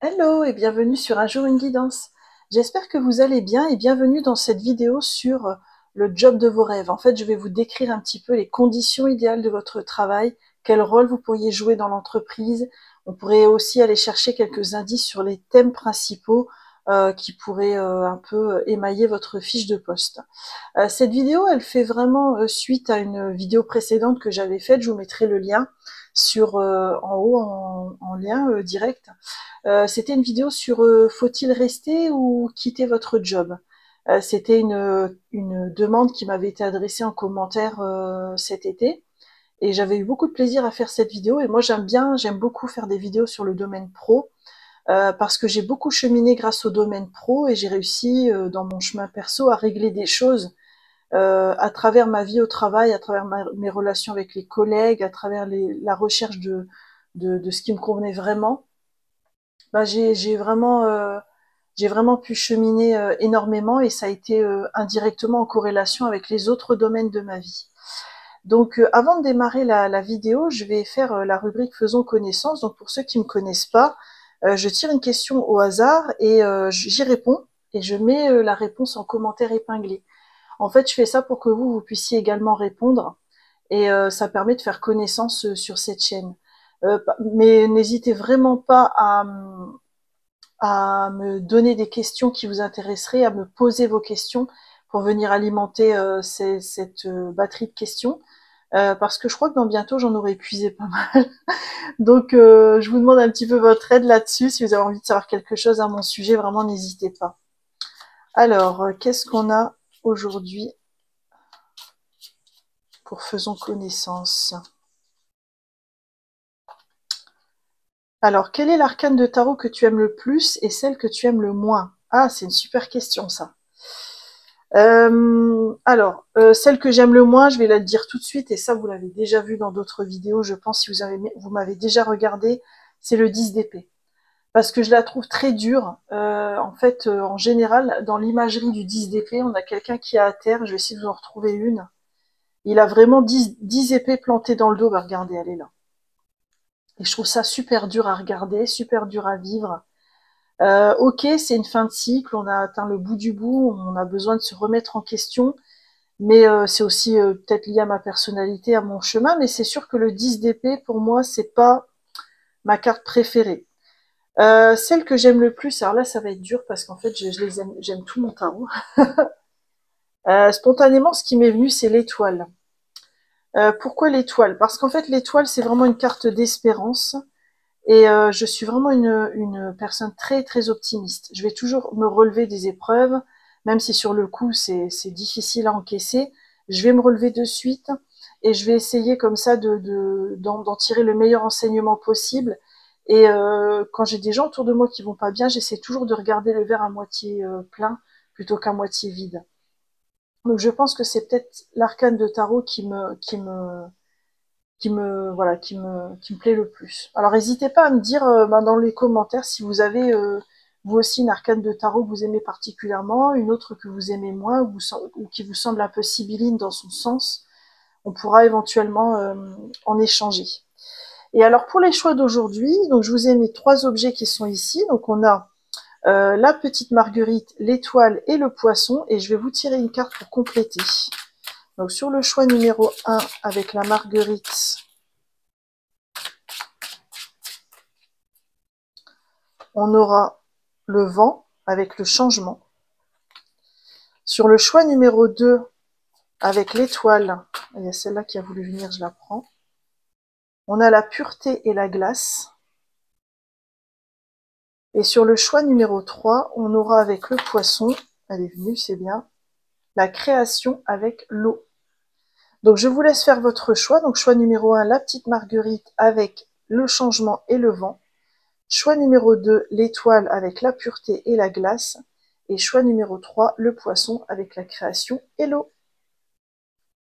Hello et bienvenue sur Un jour une guidance. J'espère que vous allez bien et bienvenue dans cette vidéo sur le job de vos rêves. En fait, je vais vous décrire un petit peu les conditions idéales de votre travail, quel rôle vous pourriez jouer dans l'entreprise. On pourrait aussi aller chercher quelques indices sur les thèmes principaux qui pourraient un peu émailler votre fiche de poste. Cette vidéo, elle fait vraiment suite à une vidéo précédente que j'avais faite. Je vous mettrai le lien sur en haut en lien direct. C'était une vidéo sur faut-il rester ou quitter votre job. C'était une demande qui m'avait été adressée en commentaire cet été. Et j'avais eu beaucoup de plaisir à faire cette vidéo. Et moi, j'aime beaucoup faire des vidéos sur le domaine pro. Parce que j'ai beaucoup cheminé grâce au domaine pro et j'ai réussi dans mon chemin perso à régler des choses à travers ma vie au travail, à travers mes relations avec les collègues, à travers la recherche de ce qui me convenait vraiment. Bah, j'ai vraiment pu cheminer énormément et ça a été indirectement en corrélation avec les autres domaines de ma vie. Donc, avant de démarrer la vidéo, je vais faire la rubrique Faisons connaissance. Donc, pour ceux qui me connaissent pas, je tire une question au hasard et j'y réponds et je mets la réponse en commentaire épinglé. En fait, je fais ça pour que vous puissiez également répondre et ça permet de faire connaissance sur cette chaîne. Mais n'hésitez vraiment pas à me donner des questions qui vous intéresseraient, à me poser vos questions pour venir alimenter cette batterie de questions. Parce que je crois que dans bientôt j'en aurai épuisé pas mal. Donc je vous demande un petit peu votre aide là-dessus. Si vous avez envie de savoir quelque chose à mon sujet, vraiment n'hésitez pas. Alors, qu'est-ce qu'on a aujourd'hui pour Faisons connaissance? Alors, quelle est l'arcane de tarot que tu aimes le plus et celle que tu aimes le moins? Ah, c'est une super question ça. Celle que j'aime le moins, je vais la dire tout de suite, et ça vous l'avez déjà vu dans d'autres vidéos, je pense, si vous m'avez déjà regardé, c'est le 10 d'épée. Parce que je la trouve très dure. En fait, en général, dans l'imagerie du 10 d'épée, on a quelqu'un qui est à terre, je vais essayer de vous en retrouver une. Il a vraiment 10 épées plantées dans le dos, bah regardez, elle est là. Et je trouve ça super dur à regarder, super dur à vivre. Ok, c'est une fin de cycle, on a atteint le bout du bout, on a besoin de se remettre en question, mais c'est aussi peut-être lié à ma personnalité, à mon chemin, mais c'est sûr que le 10 d'épée, pour moi, c'est pas ma carte préférée. Celle que j'aime le plus, alors là, ça va être dur parce qu'en fait, je les aime, j'aime tout mon tarot. Spontanément, ce qui m'est venu, c'est l'étoile. Pourquoi l'étoile? Parce qu'en fait, l'étoile, c'est vraiment une carte d'espérance. Et je suis vraiment une personne très très optimiste. Je vais toujours me relever des épreuves, même si sur le coup c'est difficile à encaisser. Je vais me relever de suite et je vais essayer comme ça d'en tirer le meilleur enseignement possible. Et quand j'ai des gens autour de moi qui vont pas bien, j'essaie toujours de regarder le verre à moitié plein plutôt qu'à moitié vide. Donc je pense que c'est peut-être l'arcane de tarot qui me plaît le plus. Alors n'hésitez pas à me dire dans les commentaires si vous avez vous aussi une arcane de tarot que vous aimez particulièrement, une autre que vous aimez moins ou qui vous semble un peu sibylline dans son sens. On pourra éventuellement en échanger. Et alors pour les choix d'aujourd'hui, donc je vous ai mis 3 objets qui sont ici. Donc on a la petite marguerite, l'étoile et le poisson. Et je vais vous tirer une carte pour compléter. Donc sur le choix numéro 1 avec la marguerite, on aura le vent avec le changement. Sur le choix numéro 2, avec l'étoile, il y a celle-là qui a voulu venir, je la prends. On a la pureté et la glace. Et sur le choix numéro 3, on aura avec le poisson, elle est venue, c'est bien, la création avec l'eau. Donc je vous laisse faire votre choix. Donc choix numéro 1, la petite marguerite avec le changement et le vent. Choix numéro 2, l'étoile avec la pureté et la glace. Et choix numéro 3, le poisson avec la création et l'eau.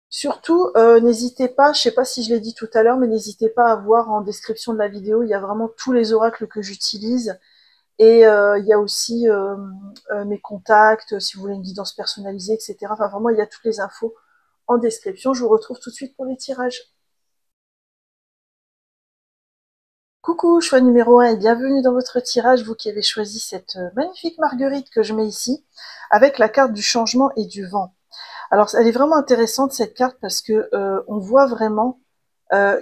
Surtout, n'hésitez pas, je ne sais pas si je l'ai dit tout à l'heure, mais n'hésitez pas à voir en description de la vidéo, il y a vraiment tous les oracles que j'utilise. Et il y a aussi mes contacts, si vous voulez une guidance personnalisée, etc. Enfin, vraiment, il y a toutes les infos en description. Je vous retrouve tout de suite pour les tirages. Coucou, choix numéro 1 et bienvenue dans votre tirage, vous qui avez choisi cette magnifique marguerite que je mets ici, avec la carte du changement et du vent. Alors, elle est vraiment intéressante cette carte parce que on voit vraiment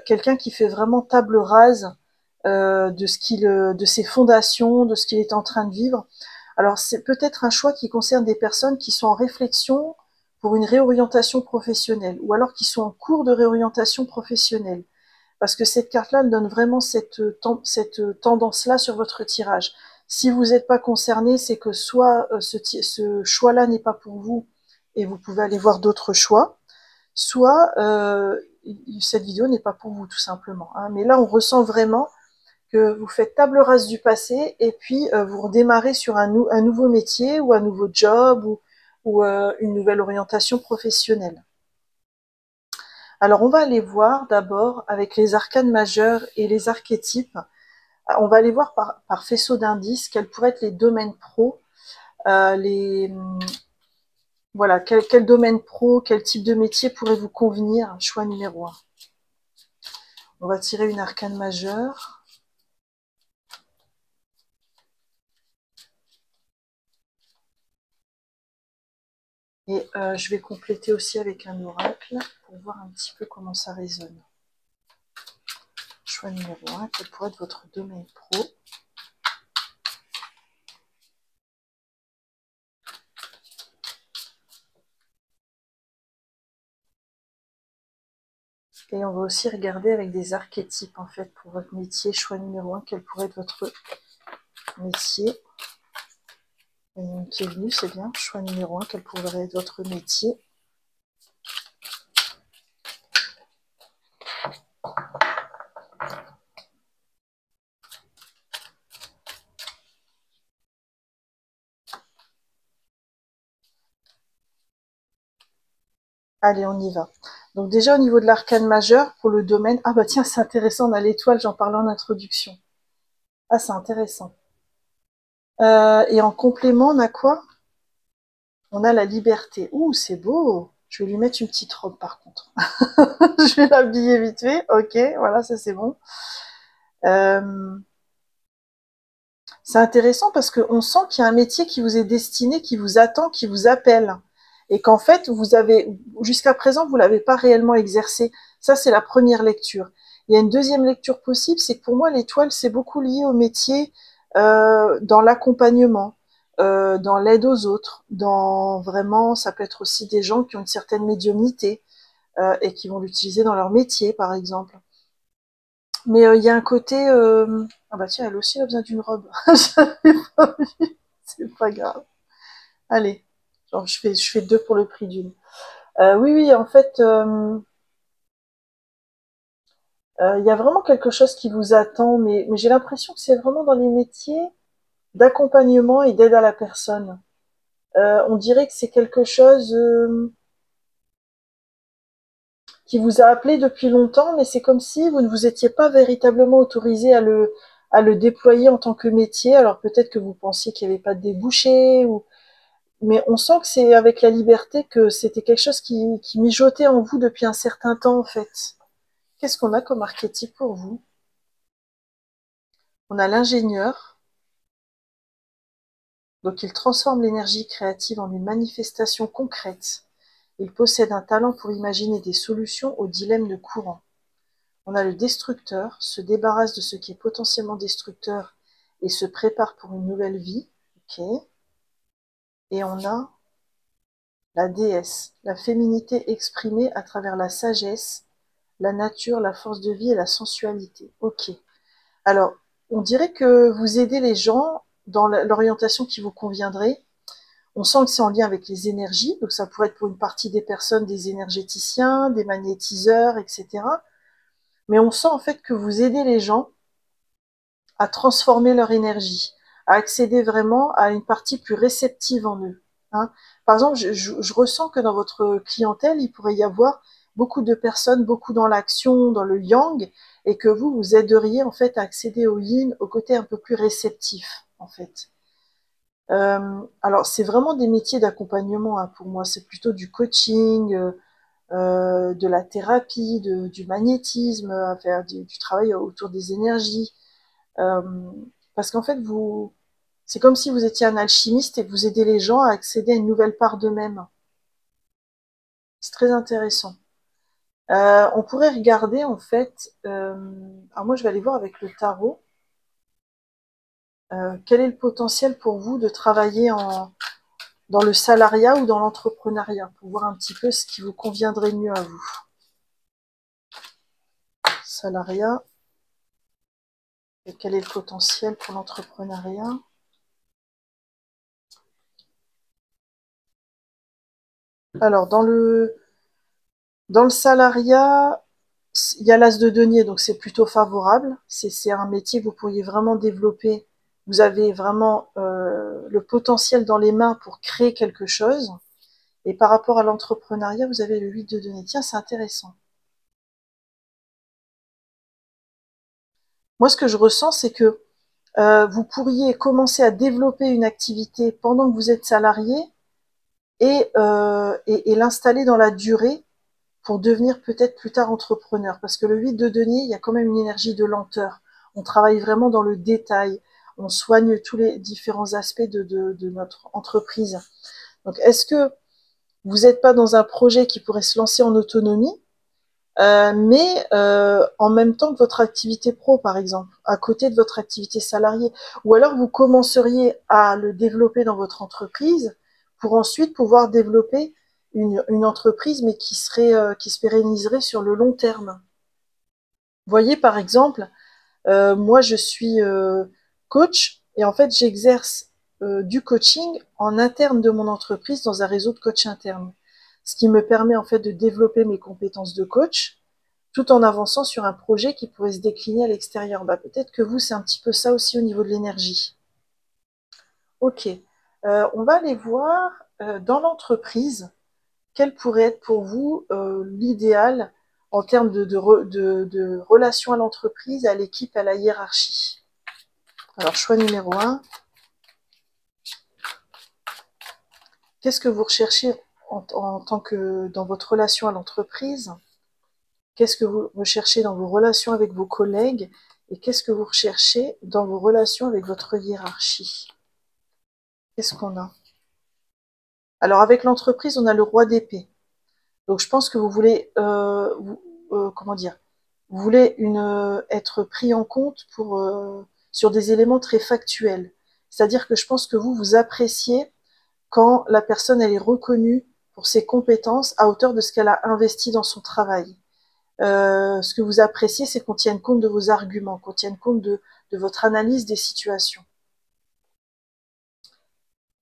quelqu'un qui fait vraiment table rase de ses fondations, de ce qu'il est en train de vivre. Alors, c'est peut-être un choix qui concerne des personnes qui sont en réflexion pour une réorientation professionnelle, ou alors qui sont en cours de réorientation professionnelle. Parce que cette carte-là, elle donne vraiment cette tendance-là sur votre tirage. Si vous n'êtes pas concerné, c'est que soit ce choix-là n'est pas pour vous et vous pouvez aller voir d'autres choix, soit cette vidéo n'est pas pour vous tout simplement. Hein. Mais là, on ressent vraiment que vous faites table rase du passé et puis vous redémarrez sur un nouveau métier ou un nouveau job ou une nouvelle orientation professionnelle. Alors on va aller voir d'abord avec les arcanes majeurs et les archétypes. On va aller voir par faisceau d'indices quels pourraient être les domaines pro, voilà, quel domaine pro, quel type de métier pourrait vous convenir. Choix numéro 1. On va tirer une arcane majeure. Et je vais compléter aussi avec un oracle pour voir un petit peu comment ça résonne. Choix numéro 1, quel pourrait être votre domaine pro. Et on va aussi regarder avec des archétypes en fait pour votre métier. Choix numéro 1, quel pourrait être votre métier. Qui est venu, c'est bien. Choix numéro 1, quel pourrait être votre métier. Allez, on y va. Donc déjà au niveau de l'arcane majeur, pour le domaine... Ah bah tiens, c'est intéressant, on a l'étoile, j'en parlais en introduction. Ah, c'est intéressant. Et en complément, on a quoi? On a la liberté. Ouh, c'est beau. Je vais lui mettre une petite robe par contre. Je vais l'habiller vite fait. Ok, voilà, ça c'est bon. C'est intéressant parce qu'on sent qu'il y a un métier qui vous est destiné, qui vous attend, qui vous appelle. Et qu'en fait, vous avez, jusqu'à présent, vous l'avez pas réellement exercé. Ça, c'est la première lecture. Il y a une deuxième lecture possible, c'est que pour moi, l'étoile, c'est beaucoup lié au métier dans l'accompagnement, dans l'aide aux autres, dans vraiment, ça peut être aussi des gens qui ont une certaine médiumnité et qui vont l'utiliser dans leur métier, par exemple. Mais il y a un côté... Ah bah tiens, elle aussi a besoin d'une robe. J'avais pas vu. C'est pas grave. Allez, genre je fais deux pour le prix d'une. Oui, oui, en fait, il y a vraiment quelque chose qui vous attend, mais j'ai l'impression que c'est vraiment dans les métiers d'accompagnement et d'aide à la personne. On dirait que c'est quelque chose qui vous a appelé depuis longtemps, mais c'est comme si vous ne vous étiez pas véritablement autorisé à le déployer en tant que métier. Alors peut-être que vous pensiez qu'il n'y avait pas de débouché, mais on sent que c'est avec la liberté que c'était quelque chose qui mijotait en vous depuis un certain temps en fait. Qu'est-ce qu'on a comme archétype pour vous? On a l'ingénieur, donc il transforme l'énergie créative en une manifestation concrète. Il possède un talent pour imaginer des solutions aux dilemmes de courant. On a le destructeur, se débarrasse de ce qui est potentiellement destructeur et se prépare pour une nouvelle vie. Ok. Et on a la déesse, la féminité exprimée à travers la sagesse, la nature, la force de vie et la sensualité. Ok. Alors, on dirait que vous aidez les gens dans l'orientation qui vous conviendrait. On sent que c'est en lien avec les énergies, donc ça pourrait être pour une partie des personnes des énergéticiens, des magnétiseurs, etc. Mais on sent en fait que vous aidez les gens à transformer leur énergie, à accéder vraiment à une partie plus réceptive en eux. Hein. Par exemple, je ressens que dans votre clientèle, il pourrait y avoir beaucoup de personnes, beaucoup dans l'action, dans le yang, et que vous, vous aideriez en fait à accéder au yin, au côté un peu plus réceptif, en fait. Alors, c'est vraiment des métiers d'accompagnement hein, pour moi. C'est plutôt du coaching, de la thérapie, du magnétisme, à faire du travail autour des énergies. Euh, Parce qu'en fait, c'est comme si vous étiez un alchimiste et que vous aidez les gens à accéder à une nouvelle part d'eux-mêmes. C'est très intéressant. On pourrait regarder en fait, alors moi je vais aller voir avec le tarot, quel est le potentiel pour vous de travailler dans le salariat ou dans l'entrepreneuriat, pour voir un petit peu ce qui vous conviendrait mieux à vous. Salariat, et quel est le potentiel pour l'entrepreneuriat? Alors dans le salariat, il y a l'as de denier, donc c'est plutôt favorable. C'est un métier que vous pourriez vraiment développer. Vous avez vraiment le potentiel dans les mains pour créer quelque chose. Et par rapport à l'entrepreneuriat, vous avez le 8 de denier. Tiens, c'est intéressant. Moi, ce que je ressens, c'est que vous pourriez commencer à développer une activité pendant que vous êtes salarié et l'installer dans la durée pour devenir peut-être plus tard entrepreneur. Parce que le 8 de denier, il y a quand même une énergie de lenteur. On travaille vraiment dans le détail. On soigne tous les différents aspects de notre entreprise. Donc, est-ce que vous n'êtes pas dans un projet qui pourrait se lancer en autonomie, mais en même temps que votre activité pro, par exemple, à côté de votre activité salariée, ou alors vous commenceriez à le développer dans votre entreprise pour ensuite pouvoir développer une entreprise, mais qui se pérenniserait sur le long terme. Vous voyez, par exemple, moi je suis coach et en fait j'exerce du coaching en interne de mon entreprise dans un réseau de coach interne, ce qui me permet en fait de développer mes compétences de coach tout en avançant sur un projet qui pourrait se décliner à l'extérieur. Bah, peut-être que vous, c'est un petit peu ça aussi au niveau de l'énergie. Ok. On va aller voir dans l'entreprise quel pourrait être pour vous l'idéal en termes de relation à l'entreprise, à l'équipe, à la hiérarchie. Alors, choix numéro un, qu'est-ce que vous recherchez en tant que dans votre relation à l'entreprise? Qu'est-ce que vous recherchez dans vos relations avec vos collègues et qu'est-ce que vous recherchez dans vos relations avec votre hiérarchie? Qu'est-ce qu'on a? Alors avec l'entreprise, on a le roi d'épée. Donc je pense que vous voulez, comment dire, vous voulez être pris en compte sur des éléments très factuels. C'est-à-dire que je pense que vous appréciez quand la personne elle est reconnue pour ses compétences à hauteur de ce qu'elle a investi dans son travail. Ce que vous appréciez, c'est qu'on tienne compte de vos arguments, qu'on tienne compte de votre analyse des situations.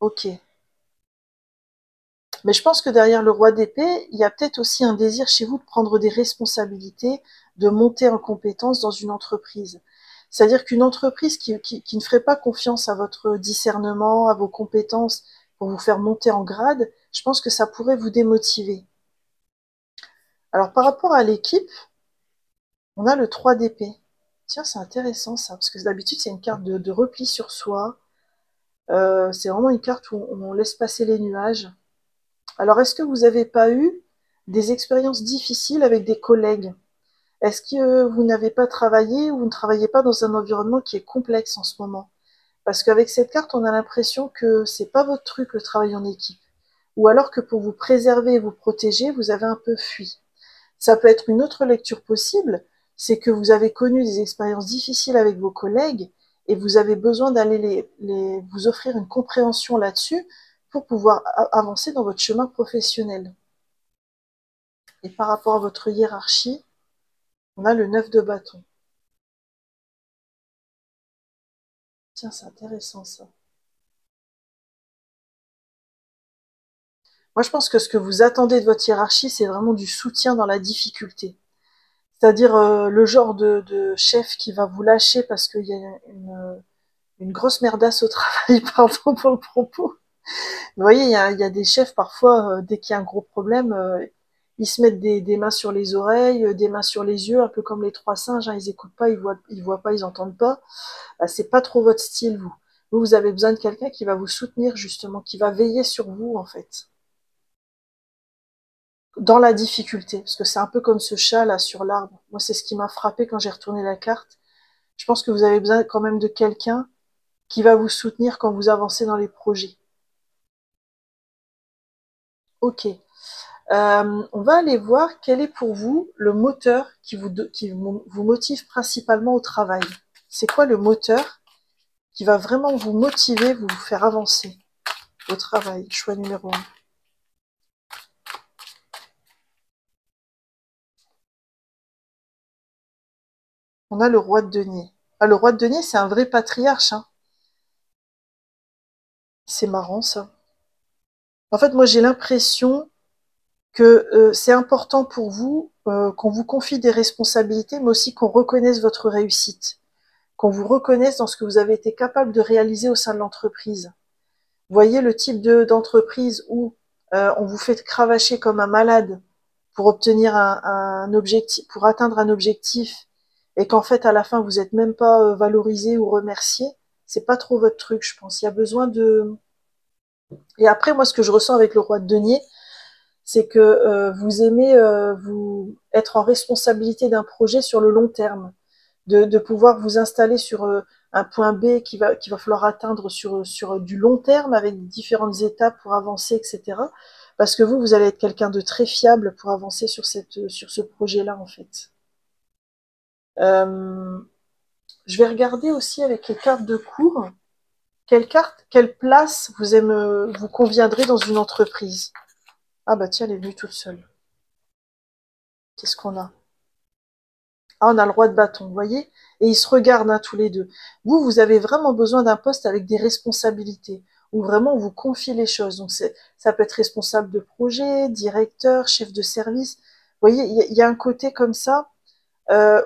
Ok. Mais je pense que derrière le roi d'épée, il y a peut-être aussi un désir chez vous de prendre des responsabilités, de monter en compétence dans une entreprise. C'est-à-dire qu'une entreprise qui ne ferait pas confiance à votre discernement, à vos compétences pour vous faire monter en grade, je pense que ça pourrait vous démotiver. Alors par rapport à l'équipe, on a le 3 d'épée. Tiens, c'est intéressant ça, parce que d'habitude c'est une carte de repli sur soi. C'est vraiment une carte où on laisse passer les nuages. Alors, est-ce que vous n'avez pas eu des expériences difficiles avec des collègues? Est-ce que vous n'avez pas travaillé ou vous ne travaillez pas dans un environnement qui est complexe en ce moment? Parce qu'avec cette carte, on a l'impression que c'est pas votre truc le travail en équipe. Ou alors que pour vous préserver et vous protéger, vous avez un peu fui. Ça peut être une autre lecture possible, c'est que vous avez connu des expériences difficiles avec vos collègues et vous avez besoin d'aller vous offrir une compréhension là-dessus pour pouvoir avancer dans votre chemin professionnel. Et par rapport à votre hiérarchie, on a le 9 de bâton. Tiens, c'est intéressant ça. Moi, je pense que ce que vous attendez de votre hiérarchie, c'est vraiment du soutien dans la difficulté. C'est-à-dire le genre de chef qui va vous lâcher parce qu'il y a une grosse merdasse au travail, pardon pour le propos. Vous voyez, il y a des chefs parfois, dès qu'il y a un gros problème, ils se mettent des mains sur les oreilles, des mains sur les yeux, un peu comme les trois singes, hein, ils écoutent pas, ils voient pas, ils entendent pas. C'est pas trop votre style, vous. Vous avez besoin de quelqu'un qui va vous soutenir, justement, qui va veiller sur vous, en fait, dans la difficulté. Parce que c'est un peu comme ce chat, là, sur l'arbre. Moi, c'est ce qui m'a frappé quand j'ai retourné la carte. Je pense que vous avez besoin quand même de quelqu'un qui va vous soutenir quand vous avancez dans les projets. Ok. On va aller voir quel est pour vous le moteur qui vous motive principalement au travail. C'est quoi le moteur qui va vraiment vous motiver, vous faire avancer au travail? Choix numéro 1. On a le roi de denier. Ah, le roi de denier, c'est un vrai patriarche, hein. C'est marrant, ça. En fait, moi, j'ai l'impression que c'est important pour vous qu'on vous confie des responsabilités, mais aussi qu'on reconnaisse votre réussite, qu'on vous reconnaisse dans ce que vous avez été capable de réaliser au sein de l'entreprise. Vous voyez le type d'entreprise où on vous fait cravacher comme un malade pour obtenir un objectif, pour atteindre un objectif, et qu'en fait à la fin vous n'êtes même pas valorisé ou remercié. C'est pas trop votre truc, je pense. Il y a besoin de. Et après, moi, ce que je ressens avec le roi de denier, c'est que vous aimez vous être en responsabilité d'un projet sur le long terme, de pouvoir vous installer sur un point B qu'il va falloir atteindre sur du long terme avec différentes étapes pour avancer, etc. Parce que vous allez être quelqu'un de très fiable pour avancer sur ce projet-là, en fait. Euh, je vais regarder aussi avec les cartes de cours, quelle place vous conviendrez dans une entreprise. Ah bah tiens, elle est venue toute seule. Qu'est-ce qu'on a? Ah, on a le roi de bâton, vous voyez? Et ils se regardent tous les deux. Vous avez vraiment besoin d'un poste avec des responsabilités, où vraiment on vous confie les choses. Donc ça peut être responsable de projet, directeur, chef de service. Vous voyez, il y a un côté comme ça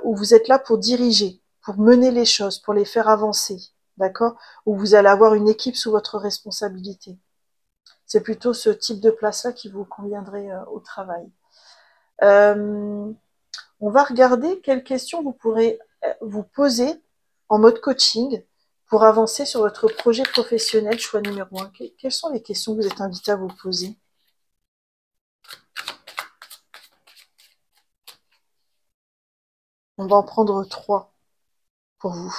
où vous êtes là pour diriger, pour mener les choses, pour les faire avancer, d'accord? Où vous allez avoir une équipe sous votre responsabilité. C'est plutôt ce type de place-là qui vous conviendrait au travail. Euh, on va regarder quelles questions vous pourrez vous poser en mode coaching pour avancer sur votre projet professionnel, choix numéro 1. Quelles sont les questions que vous êtes invité à vous poser? On va en prendre 3 pour vous.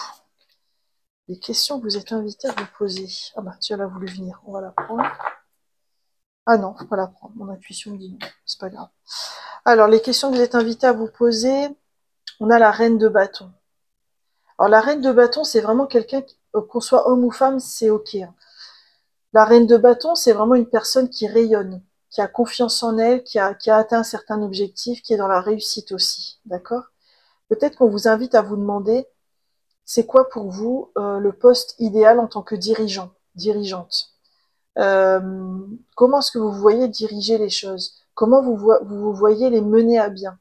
Les questions que vous êtes invité à vous poser. Ah bah, tu as voulu venir, on va la prendre. Ah non, faut pas la prendre, mon intuition me dit non, c'est pas grave. Alors, les questions que vous êtes invité à vous poser, on a la reine de bâton. Alors, la reine de bâton, c'est vraiment quelqu'un, qu'on soit homme ou femme, c'est ok, hein. La reine de bâton, c'est vraiment une personne qui rayonne, qui a confiance en elle, qui a atteint un certain objectif, qui est dans la réussite aussi, d'accord? Peut-être qu'on vous invite à vous demander, c'est quoi pour vous le poste idéal en tant que dirigeant, dirigeante? Euh, Comment est-ce que vous voyez diriger les choses? Comment vous voyez les mener à bien?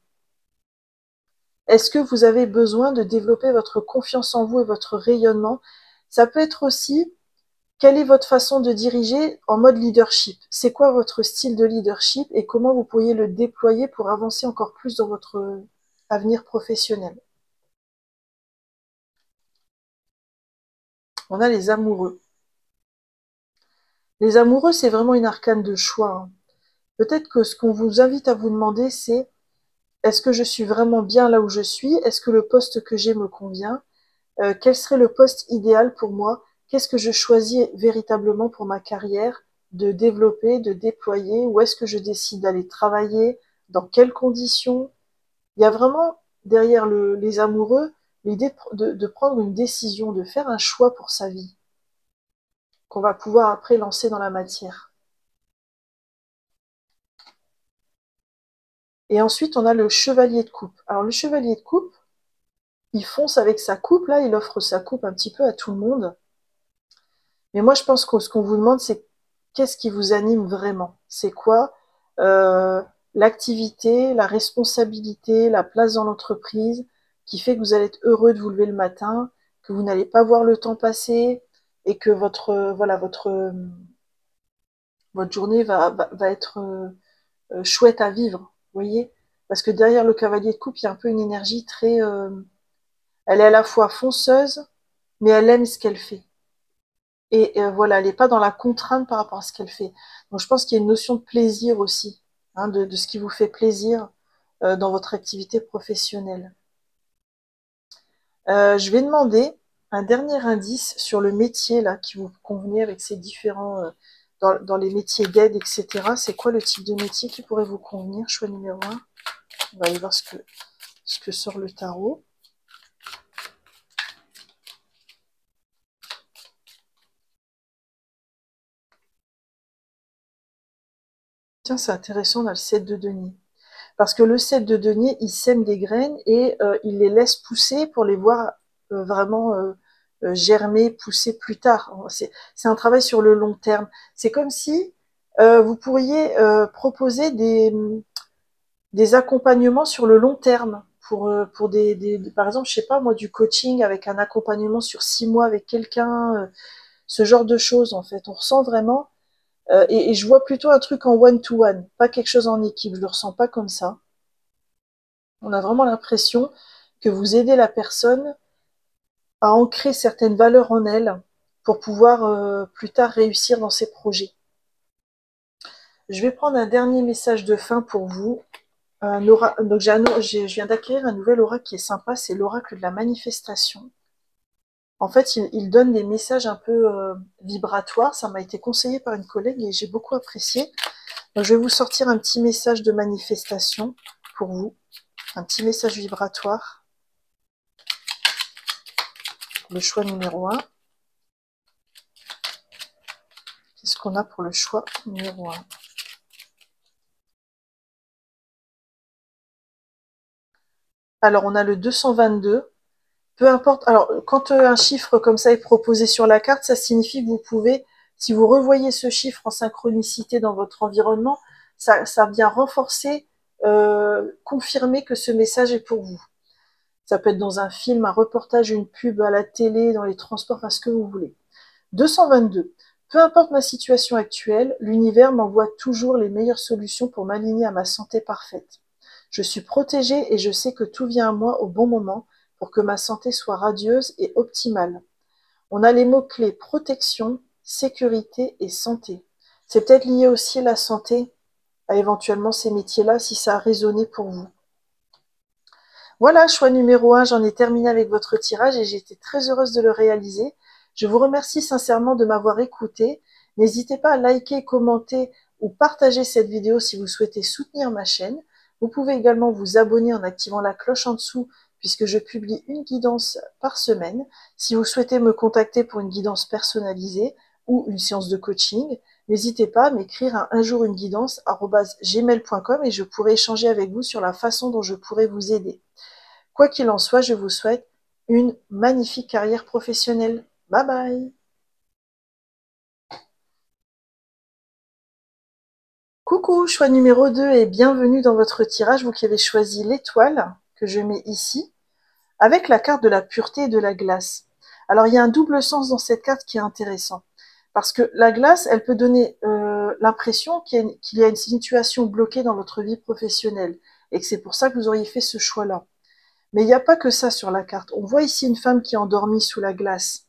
Est-ce que vous avez besoin de développer votre confiance en vous et votre rayonnement? Ça peut être aussi, quelle est votre façon de diriger en mode leadership? C'est quoi votre style de leadership et comment vous pourriez le déployer pour avancer encore plus dans votre avenir professionnel? On a les amoureux. Les amoureux, c'est vraiment une arcane de choix, hein. Peut-être que ce qu'on vous invite à vous demander, c'est est-ce que je suis vraiment bien là où je suis? Est-ce que le poste que j'ai me convient? Quel serait le poste idéal pour moi? Qu'est-ce que je choisis véritablement pour ma carrière de développer, de déployer? Où est-ce que je décide d'aller travailler? Dans quelles conditions? Il y a vraiment derrière les amoureux l'idée de prendre une décision, de faire un choix pour sa vie, qu'on va pouvoir après lancer dans la matière. Et ensuite, on a le chevalier de coupe. Alors le chevalier de coupe, il fonce avec sa coupe, là, il offre sa coupe un petit peu à tout le monde. Mais moi, je pense que ce qu'on vous demande, c'est qu'est-ce qui vous anime vraiment? C'est quoi euh, l'activité, la responsabilité, la place dans l'entreprise qui fait que vous allez être heureux de vous lever le matin, que vous n'allez pas voir le temps passer et que votre journée va être chouette à vivre, vous voyez? Parce que derrière le cavalier de coupe, il y a un peu une énergie très... elle est à la fois fonceuse, mais elle aime ce qu'elle fait. Et voilà, elle n'est pas dans la contrainte par rapport à ce qu'elle fait. Donc je pense qu'il y a une notion de plaisir aussi, hein, de ce qui vous fait plaisir dans votre activité professionnelle. Je vais demander un dernier indice sur le métier là qui vous convenait avec ces différents dans les métiers d'aide, etc. C'est quoi le type de métier qui pourrait vous convenir? Choix numéro 1. On va aller voir ce que sort le tarot. Tiens, c'est intéressant, on a le 7 de denier. Parce que le 7 de denier, il sème des graines et il les laisse pousser pour les voir vraiment germer, pousser plus tard. C'est un travail sur le long terme. C'est comme si vous pourriez proposer des accompagnements sur le long terme pour par exemple, je sais pas moi, du coaching avec un accompagnement sur 6 mois avec quelqu'un, ce genre de choses en fait. On ressent vraiment, et je vois plutôt un truc en one-to-one, pas quelque chose en équipe, je le ressens pas comme ça. On a vraiment l'impression que vous aidez la personne à ancrer certaines valeurs en elle pour pouvoir plus tard réussir dans ses projets. Je vais prendre un dernier message de fin pour vous. Donc je viens d'acquérir un nouvel oracle qui est sympa, c'est l'oracle de la manifestation. En fait, il donne des messages un peu vibratoires. Ça m'a été conseillé par une collègue et j'ai beaucoup apprécié. Donc, je vais vous sortir un petit message de manifestation pour vous, un petit message vibratoire. Le choix numéro 1. Qu'est-ce qu'on a pour le choix numéro 1? Alors, on a le 222. Peu importe. Alors, quand un chiffre comme ça est proposé sur la carte, ça signifie que vous pouvez, si vous revoyez ce chiffre en synchronicité dans votre environnement, ça vient renforcer, confirmer que ce message est pour vous. Ça peut être dans un film, un reportage, une pub à la télé, dans les transports, enfin ce que vous voulez. 222. Peu importe ma situation actuelle, l'univers m'envoie toujours les meilleures solutions pour m'aligner à ma santé parfaite. Je suis protégée et je sais que tout vient à moi au bon moment pour que ma santé soit radieuse et optimale. On a les mots-clés protection, sécurité et santé. C'est peut-être lié aussi à la santé, à éventuellement ces métiers-là, si ça a résonné pour vous. Voilà, choix numéro 1, j'en ai terminé avec votre tirage et j'ai été très heureuse de le réaliser. Je vous remercie sincèrement de m'avoir écouté. N'hésitez pas à liker, commenter ou partager cette vidéo si vous souhaitez soutenir ma chaîne. Vous pouvez également vous abonner en activant la cloche en dessous puisque je publie une guidance par semaine. Si vous souhaitez me contacter pour une guidance personnalisée ou une séance de coaching, n'hésitez pas à m'écrire à unjourunguidance@gmail.com et je pourrai échanger avec vous sur la façon dont je pourrais vous aider. Quoi qu'il en soit, je vous souhaite une magnifique carrière professionnelle. Bye bye! Coucou, choix numéro 2 et bienvenue dans votre tirage, vous qui avez choisi l'étoile que je mets ici, avec la carte de la pureté et de la glace. Alors il y a un double sens dans cette carte qui est intéressant. Parce que la glace, elle peut donner l'impression qu'il y a une situation bloquée dans votre vie professionnelle et que c'est pour ça que vous auriez fait ce choix-là. Mais il n'y a pas que ça sur la carte. On voit ici une femme qui est endormie sous la glace,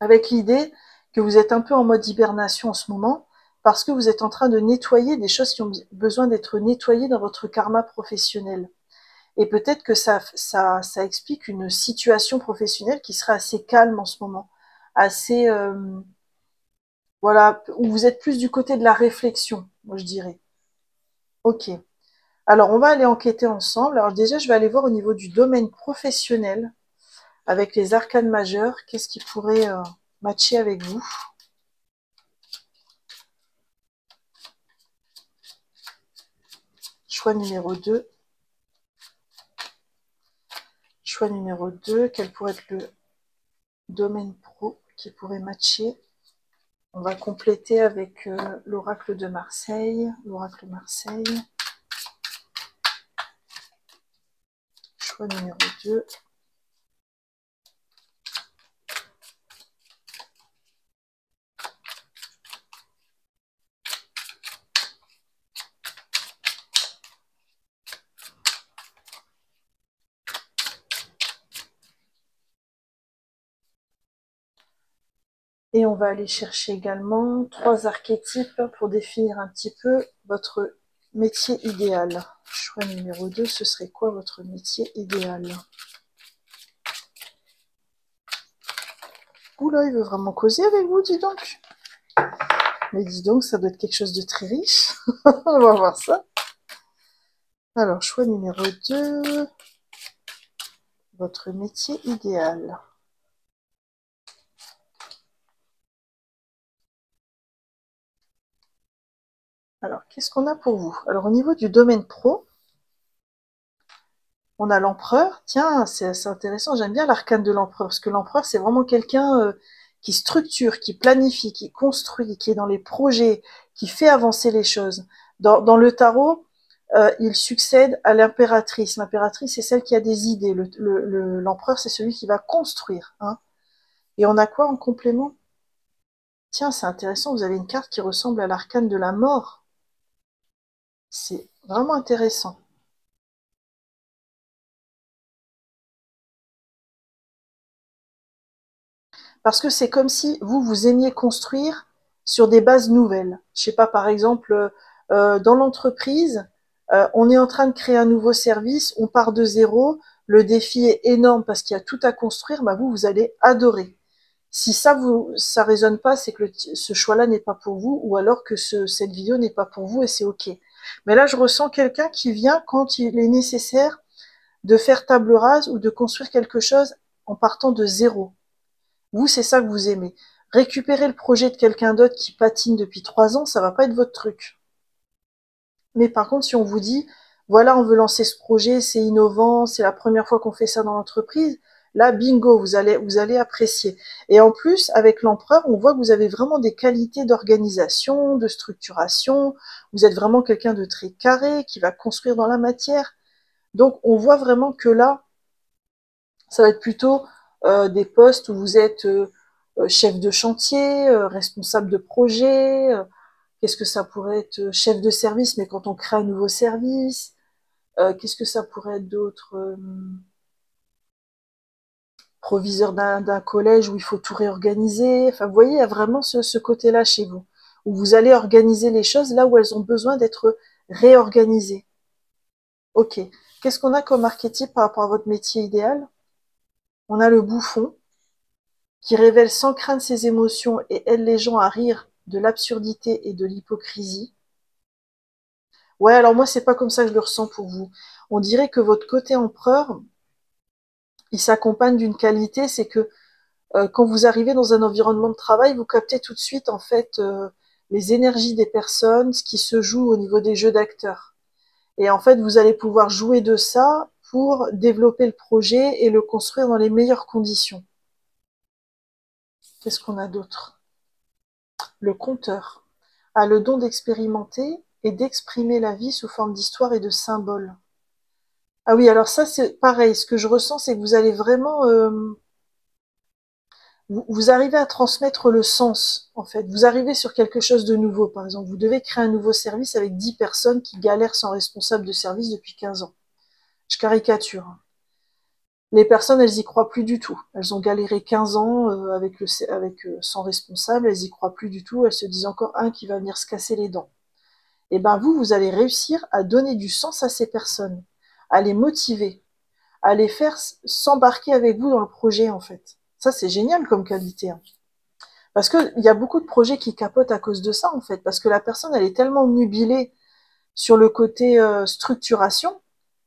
avec l'idée que vous êtes un peu en mode hibernation en ce moment, parce que vous êtes en train de nettoyer des choses qui ont besoin d'être nettoyées dans votre karma professionnel. Et peut-être que ça explique une situation professionnelle qui serait assez calme en ce moment, assez, voilà, où vous êtes plus du côté de la réflexion, moi je dirais. Ok. Alors, on va aller enquêter ensemble. Alors déjà, je vais aller voir au niveau du domaine professionnel, avec les arcanes majeures, qu'est-ce qui pourrait matcher avec vous? Choix numéro 2. Choix numéro 2, quel pourrait être le domaine pro qui pourrait matcher? On va compléter avec l'oracle de Marseille. L'oracle Marseille. Choix numéro 2. Et on va aller chercher également 3 archétypes pour définir un petit peu votre métier idéal. Choix numéro 2, ce serait quoi votre métier idéal? Oula, il veut vraiment causer avec vous, dis donc. Mais dis donc, ça doit être quelque chose de très riche. On va voir ça. Alors, choix numéro 2. Votre métier idéal. Alors, qu'est-ce qu'on a pour vous? Alors, au niveau du domaine pro, on a l'empereur. Tiens, c'est assez intéressant. J'aime bien l'arcane de l'empereur, parce que l'empereur, c'est vraiment quelqu'un qui structure, qui planifie, qui construit, qui est dans les projets, qui fait avancer les choses. Dans le tarot, il succède à l'impératrice. L'impératrice, c'est celle qui a des idées. L'empereur, c'est celui qui va construire. Hein. Et on a quoi en complément? Tiens, c'est intéressant, vous avez une carte qui ressemble à l'arcane de la mort. C'est vraiment intéressant. Parce que c'est comme si vous aimiez construire sur des bases nouvelles. Je sais pas, par exemple, dans l'entreprise, on est en train de créer un nouveau service, on part de zéro, le défi est énorme parce qu'il y a tout à construire, bah vous allez adorer. Si ça résonne pas, c'est que ce choix-là n'est pas pour vous, ou alors que cette vidéo n'est pas pour vous et c'est ok. Mais là, je ressens quelqu'un qui vient quand il est nécessaire de faire table rase ou de construire quelque chose en partant de zéro. Vous, c'est ça que vous aimez. Récupérer le projet de quelqu'un d'autre qui patine depuis 3 ans, ça va pas être votre truc. Mais par contre, si on vous dit, voilà, on veut lancer ce projet, c'est innovant, c'est la première fois qu'on fait ça dans l'entreprise, là, bingo, vous allez apprécier. Et en plus, avec l'empereur, on voit que vous avez vraiment des qualités d'organisation, de structuration. Vous êtes vraiment quelqu'un de très carré, qui va construire dans la matière. Donc, on voit vraiment que là, ça va être plutôt des postes où vous êtes chef de chantier, responsable de projet. Qu'est-ce que ça pourrait être? Chef de service, mais quand on crée un nouveau service. Qu'est-ce que ça pourrait être d'autre? Proviseur d'un collège où il faut tout réorganiser. Enfin, vous voyez, il y a vraiment ce côté-là chez vous, où vous allez organiser les choses là où elles ont besoin d'être réorganisées. Ok. Qu'est-ce qu'on a comme archétype par rapport à votre métier idéal? On a le bouffon, qui révèle sans crainte ses émotions et aide les gens à rire de l'absurdité et de l'hypocrisie. Ouais, alors moi, c'est pas comme ça que je le ressens pour vous. On dirait que votre côté empereur, il s'accompagne d'une qualité, c'est que quand vous arrivez dans un environnement de travail, vous captez tout de suite, en fait, les énergies des personnes, ce qui se joue au niveau des jeux d'acteurs. Et en fait, vous allez pouvoir jouer de ça pour développer le projet et le construire dans les meilleures conditions. Qu'est-ce qu'on a d'autre? Le conteur a le don d'expérimenter et d'exprimer la vie sous forme d'histoire et de symboles. Ah oui, alors ça c'est pareil, ce que je ressens c'est que vous allez vraiment... vous arrivez à transmettre le sens, en fait. Vous arrivez sur quelque chose de nouveau, par exemple. Vous devez créer un nouveau service avec 10 personnes qui galèrent sans responsable de service depuis 15 ans. Je caricature. Les personnes, elles y croient plus du tout. Elles ont galéré 15 ans sans responsable, elles y croient plus du tout. Elles se disent encore un qui va venir se casser les dents. Et ben vous allez réussir à donner du sens à ces personnes, à les motiver, à les faire s'embarquer avec vous dans le projet, en fait. Ça, c'est génial comme qualité. Hein. Parce qu'il y a beaucoup de projets qui capotent à cause de ça, en fait. Parce que la personne, elle est tellement nubilée sur le côté structuration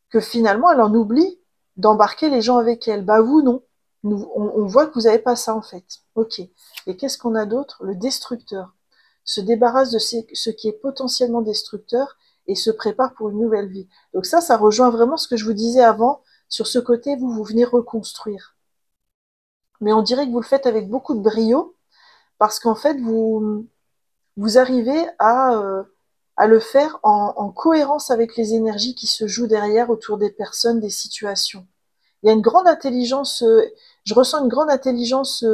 que finalement, elle en oublie d'embarquer les gens avec elle. Bah vous, non. On voit que vous n'avez pas ça, en fait. Ok. Et qu'est-ce qu'on a d'autre? Le destructeur se débarrasse de ce qui est potentiellement destructeur et se prépare pour une nouvelle vie. Donc ça rejoint vraiment ce que je vous disais avant, sur ce côté, vous venez reconstruire. Mais on dirait que vous le faites avec beaucoup de brio, parce qu'en fait, vous arrivez à le faire en cohérence avec les énergies qui se jouent derrière autour des personnes, des situations. Il y a une grande intelligence, je ressens une grande intelligence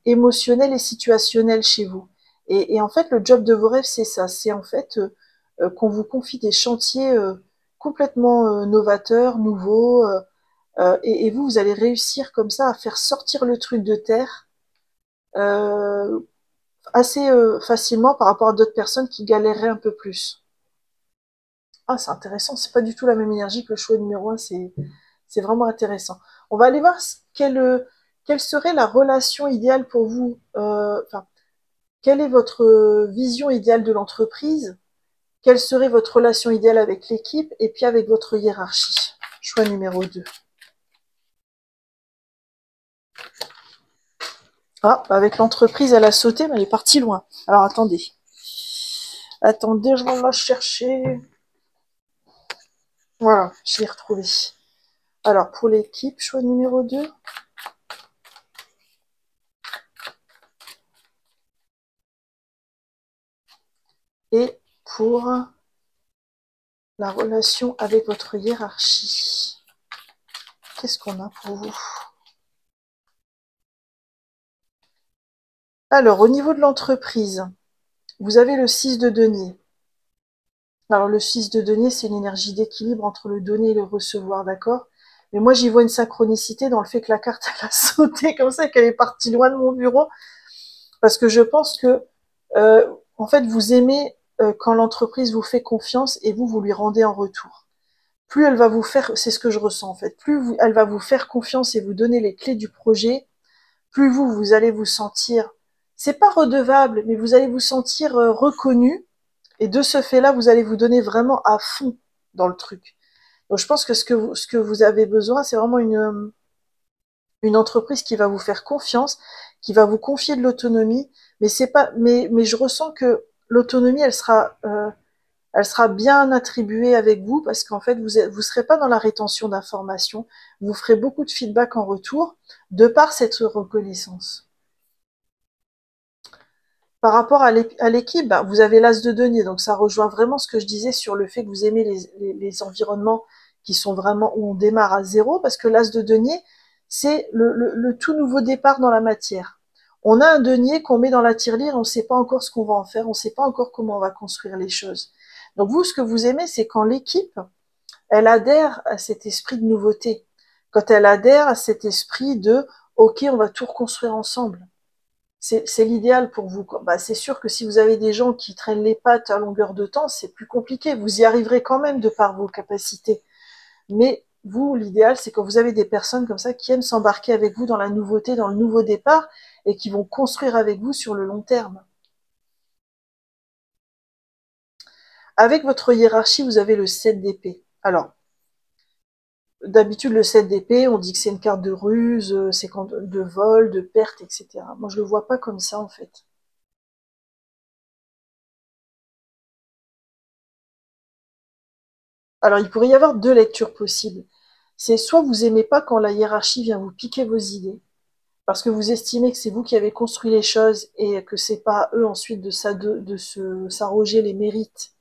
émotionnelle et situationnelle chez vous. Et en fait, le job de vos rêves, c'est ça. C'est en fait qu'on vous confie des chantiers complètement novateurs, nouveaux, et vous allez réussir comme ça à faire sortir le truc de terre euh, assez facilement par rapport à d'autres personnes qui galéreraient un peu plus. Ah, c'est intéressant. C'est pas du tout la même énergie que le choix numéro 1. C'est vraiment intéressant. On va aller voir quelle serait la relation idéale pour vous? Enfin, quelle est votre vision idéale de l'entreprise? Quelle serait votre relation idéale avec l'équipe et puis avec votre hiérarchie? Choix numéro 2. Ah, avec l'entreprise, elle a sauté, mais elle est partie loin. Alors, attendez. Attendez, je vais la chercher. Voilà, je l'ai retrouvée. Alors, pour l'équipe, choix numéro 2. Et pour la relation avec votre hiérarchie. Qu'est-ce qu'on a pour vous? Alors, au niveau de l'entreprise, vous avez le 6 de denier. Alors, le 6 de denier, c'est une énergie d'équilibre entre le donner et le recevoir, d'accord? Mais moi, j'y vois une synchronicité dans le fait que la carte, elle a sauté comme ça, qu'elle est partie loin de mon bureau. Parce que je pense que, en fait, vous aimez quand l'entreprise vous fait confiance et vous lui rendez en retour. Plus elle va vous faire, c'est ce que je ressens en fait, elle va vous faire confiance et vous donner les clés du projet, plus vous allez vous sentir, c'est pas redevable, mais vous allez vous sentir reconnu, et de ce fait-là, vous allez vous donner vraiment à fond dans le truc. Donc je pense que ce que vous avez besoin, c'est vraiment une entreprise qui va vous faire confiance, qui va vous confier de l'autonomie, mais c'est pas, mais je ressens que l'autonomie, elle sera bien attribuée avec vous parce qu'en fait, vous serez pas dans la rétention d'informations, vous ferez beaucoup de feedback en retour de par cette reconnaissance. Par rapport à l'équipe, bah, vous avez l'as de denier, donc ça rejoint vraiment ce que je disais sur le fait que vous aimez les environnements qui sont vraiment où on démarre à zéro, parce que l'as de denier, c'est le tout nouveau départ dans la matière. On a un denier qu'on met dans la tirelire, on ne sait pas encore ce qu'on va en faire, on ne sait pas encore comment on va construire les choses. Donc vous, ce que vous aimez, c'est quand l'équipe, elle adhère à cet esprit de nouveauté, quand elle adhère à cet esprit de OK, on va tout reconstruire ensemble. C'est l'idéal pour vous. Bah, c'est sûr que si vous avez des gens qui traînent les pattes à longueur de temps, c'est plus compliqué. Vous y arriverez quand même de par vos capacités. Mais vous, l'idéal, c'est quand vous avez des personnes comme ça qui aiment s'embarquer avec vous dans la nouveauté, dans le nouveau départ, et qui vont construire avec vous sur le long terme. Avec votre hiérarchie, vous avez le 7 d'épée. Alors, d'habitude, le 7 d'épée, on dit que c'est une carte de ruse, c'est de vol, de perte, etc. Moi, je le vois pas comme ça, en fait. Alors, il pourrait y avoir deux lectures possibles. C'est soit vous aimez pas quand la hiérarchie vient vous piquer vos idées, parce que vous estimez que c'est vous qui avez construit les choses et que c'est pas à eux ensuite de s'arroger les mérites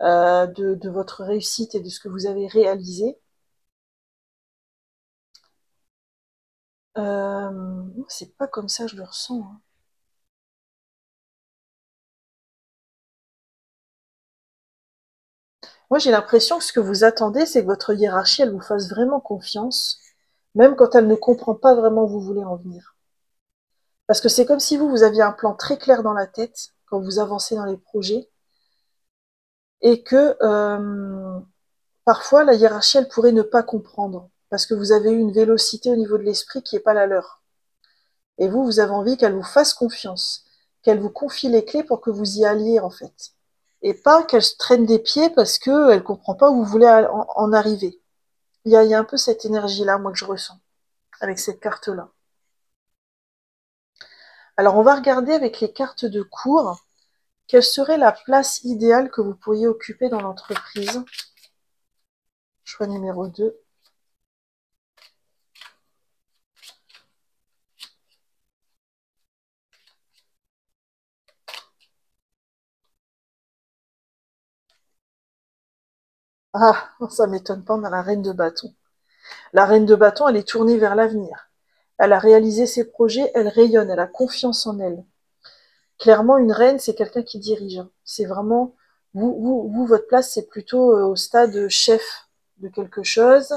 de votre réussite et de ce que vous avez réalisé. C'est pas comme ça, je le ressens, hein. Moi, j'ai l'impression que ce que vous attendez, c'est que votre hiérarchie, elle vous fasse vraiment confiance, même quand elle ne comprend pas vraiment où vous voulez en venir. Parce que c'est comme si vous aviez un plan très clair dans la tête quand vous avancez dans les projets, et que parfois la hiérarchie, elle pourrait ne pas comprendre, parce que vous avez eu une vélocité au niveau de l'esprit qui n'est pas la leur. Et vous avez envie qu'elle vous fasse confiance, qu'elle vous confie les clés pour que vous y alliez, en fait. Et pas qu'elle se traîne des pieds parce qu'elle ne comprend pas où vous voulez en arriver. Il y a un peu cette énergie-là, moi, que je ressens, avec cette carte-là. Alors, on va regarder avec les cartes de cours, quelle serait la place idéale que vous pourriez occuper dans l'entreprise. Choix numéro 2. Ah, ça m'étonne pas, on a la reine de bâton. La reine de bâton, elle est tournée vers l'avenir. Elle a réalisé ses projets, elle rayonne, elle a confiance en elle. Clairement, une reine, c'est quelqu'un qui dirige. C'est vraiment, votre place, c'est plutôt au stade chef de quelque chose,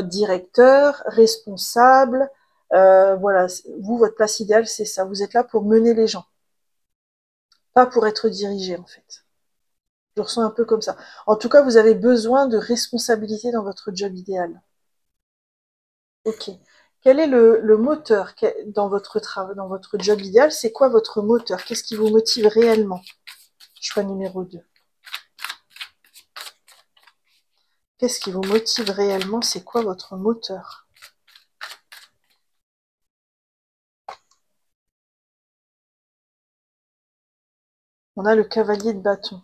directeur, responsable. Voilà, vous, votre place idéale, c'est ça. Vous êtes là pour mener les gens, pas pour être dirigé, en fait. Je le ressens un peu comme ça. En tout cas, vous avez besoin de responsabilité dans votre job idéal. Ok. Quel est le moteur dans votre travail, dans votre job idéal? C'est quoi votre moteur? Qu'est-ce qui vous motive réellement? Choix numéro 2. Qu'est-ce qui vous motive réellement? C'est quoi votre moteur? On a le cavalier de bâton.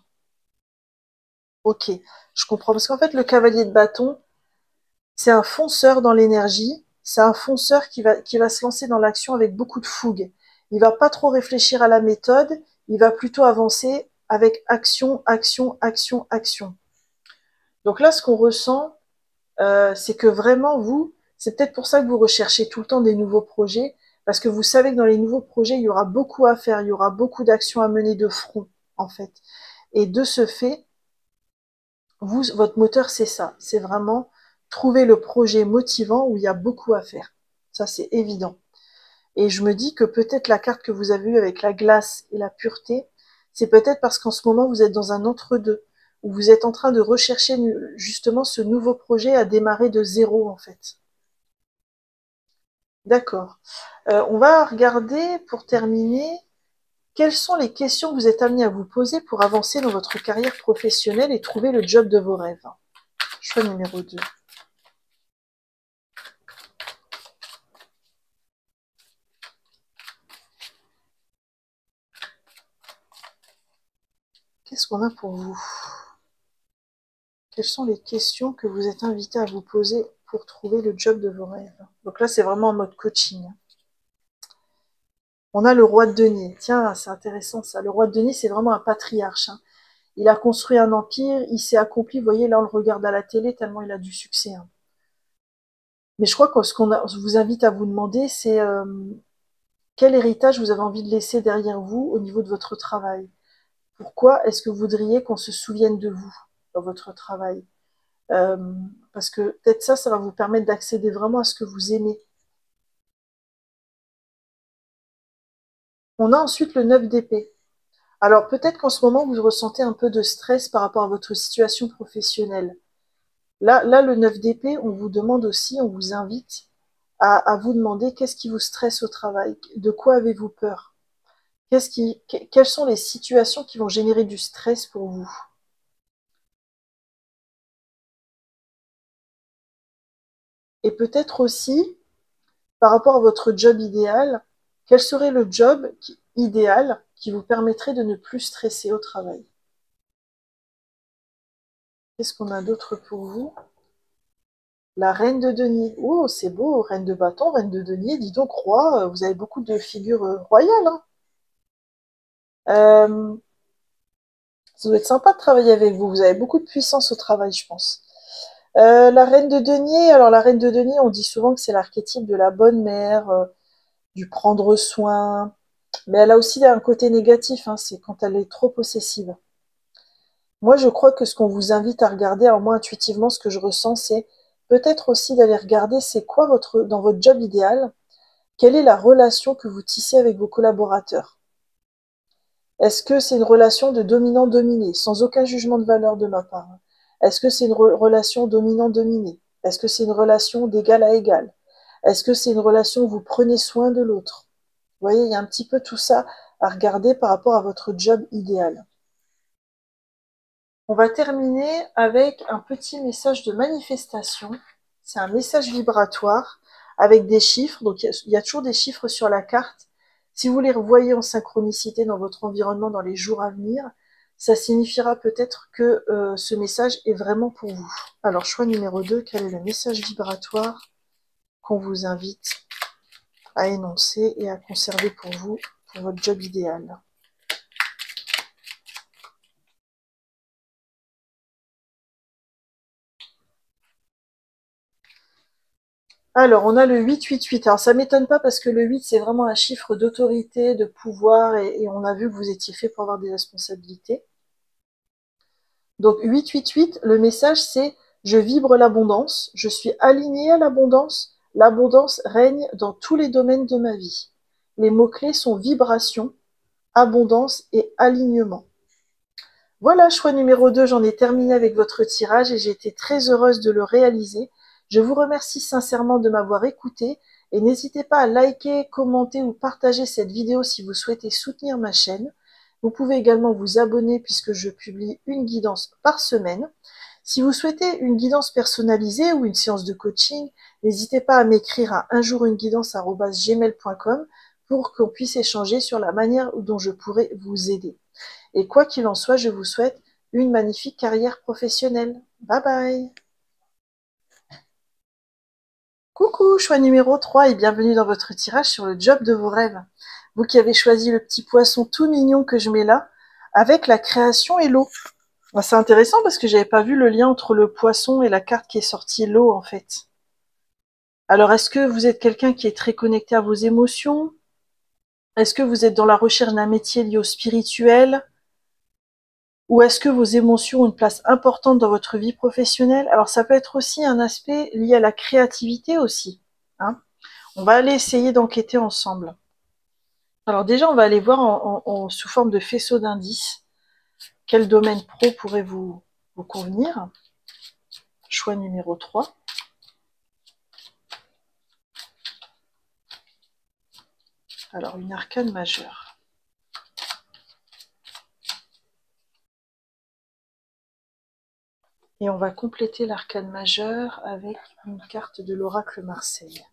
Ok, je comprends. Parce qu'en fait, le cavalier de bâton, c'est un fonceur dans l'énergie. C'est un fonceur qui va se lancer dans l'action avec beaucoup de fougue. Il va pas trop réfléchir à la méthode. Il va plutôt avancer avec action, action, action, action. Donc là, ce qu'on ressent, c'est que vraiment, vous, c'est peut-être pour ça que vous recherchez tout le temps des nouveaux projets, parce que vous savez que dans les nouveaux projets, il y aura beaucoup à faire, il y aura beaucoup d'actions à mener de front, en fait. Et de ce fait, vous, votre moteur, c'est ça. C'est vraiment trouver le projet motivant où il y a beaucoup à faire. Ça, c'est évident. Et je me dis que peut-être la carte que vous avez eue avec la glace et la pureté, c'est peut-être parce qu'en ce moment, vous êtes dans un entre-deux, où vous êtes en train de rechercher justement ce nouveau projet à démarrer de zéro, en fait. D'accord. On va regarder, pour terminer, quelles sont les questions que vous êtes amené à vous poser pour avancer dans votre carrière professionnelle et trouver le job de vos rêves. Choix numéro 2. Qu'est-ce qu'on a pour vous? Quelles sont les questions que vous êtes invité à vous poser pour trouver le job de vos rêves? Donc là, c'est vraiment en mode coaching. On a le roi de denier. Tiens, c'est intéressant ça. Le roi de denier, c'est vraiment un patriarche. Hein. Il a construit un empire, il s'est accompli. Vous voyez, là, on le regarde à la télé tellement il a du succès. Hein. Mais je crois que ce je vous invite à vous demander, c'est quel héritage vous avez envie de laisser derrière vous au niveau de votre travail? Pourquoi est-ce que vous voudriez qu'on se souvienne de vous dans votre travail? Euh, Parce que peut-être ça va vous permettre d'accéder vraiment à ce que vous aimez. On a ensuite le 9 d'épée. Alors peut-être qu'en ce moment, vous ressentez un peu de stress par rapport à votre situation professionnelle. Là, le 9 d'épée, on vous demande aussi, on vous invite à vous demander qu'est-ce qui vous stresse au travail, de quoi avez-vous peur, quelles sont les situations qui vont générer du stress pour vous. Et peut-être aussi, par rapport à votre job idéal, quel serait le job idéal qui vous permettrait de ne plus stresser au travail? Qu'est-ce qu'on a d'autre pour vous? La reine de denier. Oh, c'est beau, reine de bâton, reine de denier. Dis donc, roi, vous avez beaucoup de figures royales. Hein. Euh, Ça doit être sympa de travailler avec vous. Vous avez beaucoup de puissance au travail, je pense. La reine de denier. Alors, la reine de denier, on dit souvent que c'est l'archétype de la bonne mère, du prendre soin. Mais elle a aussi un côté négatif, hein, c'est quand elle est trop possessive. Moi, je crois que ce qu'on vous invite à regarder, alors moi, intuitivement, ce que je ressens, c'est peut-être aussi d'aller regarder c'est quoi dans votre job idéal, quelle est la relation que vous tissez avec vos collaborateurs. Est-ce que c'est une relation de dominant-dominé, sans aucun jugement de valeur de ma part? Est-ce que c'est une relation dominant-dominé? Est-ce que c'est une relation d'égal à égal? Est-ce que c'est une relation où vous prenez soin de l'autre? Vous voyez, il y a un petit peu tout ça à regarder par rapport à votre job idéal. On va terminer avec un petit message de manifestation. C'est un message vibratoire avec des chiffres. Donc, il y a toujours des chiffres sur la carte. Si vous les revoyez en synchronicité dans votre environnement dans les jours à venir, ça signifiera peut-être que ce message est vraiment pour vous. Alors, choix numéro 2, quel est le message vibratoire qu'on vous invite à énoncer et à conserver pour vous, pour votre job idéal? Alors, on a le 888. Alors, ça m'étonne pas parce que le 8, c'est vraiment un chiffre d'autorité, de pouvoir, et on a vu que vous étiez fait pour avoir des responsabilités. Donc, 888, le message, c'est « Je vibre l'abondance, je suis aligné à l'abondance règne dans tous les domaines de ma vie. » Les mots-clés sont vibration, abondance et alignement. Voilà, choix numéro 2, j'en ai terminé avec votre tirage et j'ai été très heureuse de le réaliser. Je vous remercie sincèrement de m'avoir écouté et n'hésitez pas à liker, commenter ou partager cette vidéo si vous souhaitez soutenir ma chaîne. Vous pouvez également vous abonner puisque je publie une guidance par semaine. Si vous souhaitez une guidance personnalisée ou une séance de coaching, n'hésitez pas à m'écrire à unjourunguidance@gmail.com pour qu'on puisse échanger sur la manière dont je pourrais vous aider. Et quoi qu'il en soit, je vous souhaite une magnifique carrière professionnelle. Bye bye! Coucou, choix numéro 3 et bienvenue dans votre tirage sur le job de vos rêves. Vous qui avez choisi le petit poisson tout mignon que je mets là, avec la création et l'eau. C'est intéressant parce que j'avais pas vu le lien entre le poisson et la carte qui est sortie, l'eau en fait. Alors est-ce que vous êtes quelqu'un qui est très connecté à vos émotions? Est-ce que vous êtes dans la recherche d'un métier lié au spirituel? Ou est-ce que vos émotions ont une place importante dans votre vie professionnelle? Alors ça peut être aussi un aspect lié à la créativité aussi, hein. On va aller essayer d'enquêter ensemble. Alors déjà, on va aller voir sous forme de faisceau d'indices quel domaine pro pourrait vous convenir. Choix numéro 3. Alors, une arcane majeure. Et on va compléter l'arcane majeure avec une carte de l'oracle Marseille.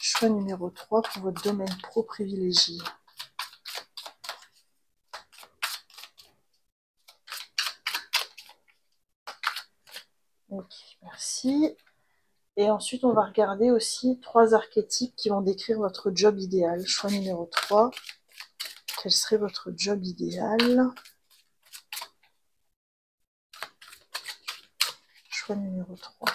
Choix numéro 3 pour votre domaine pro privilégié. Ok, merci. Et ensuite, on va regarder aussi 3 archétypes qui vont décrire votre job idéal. Choix numéro 3. Quel serait votre job idéal? Choix numéro 3.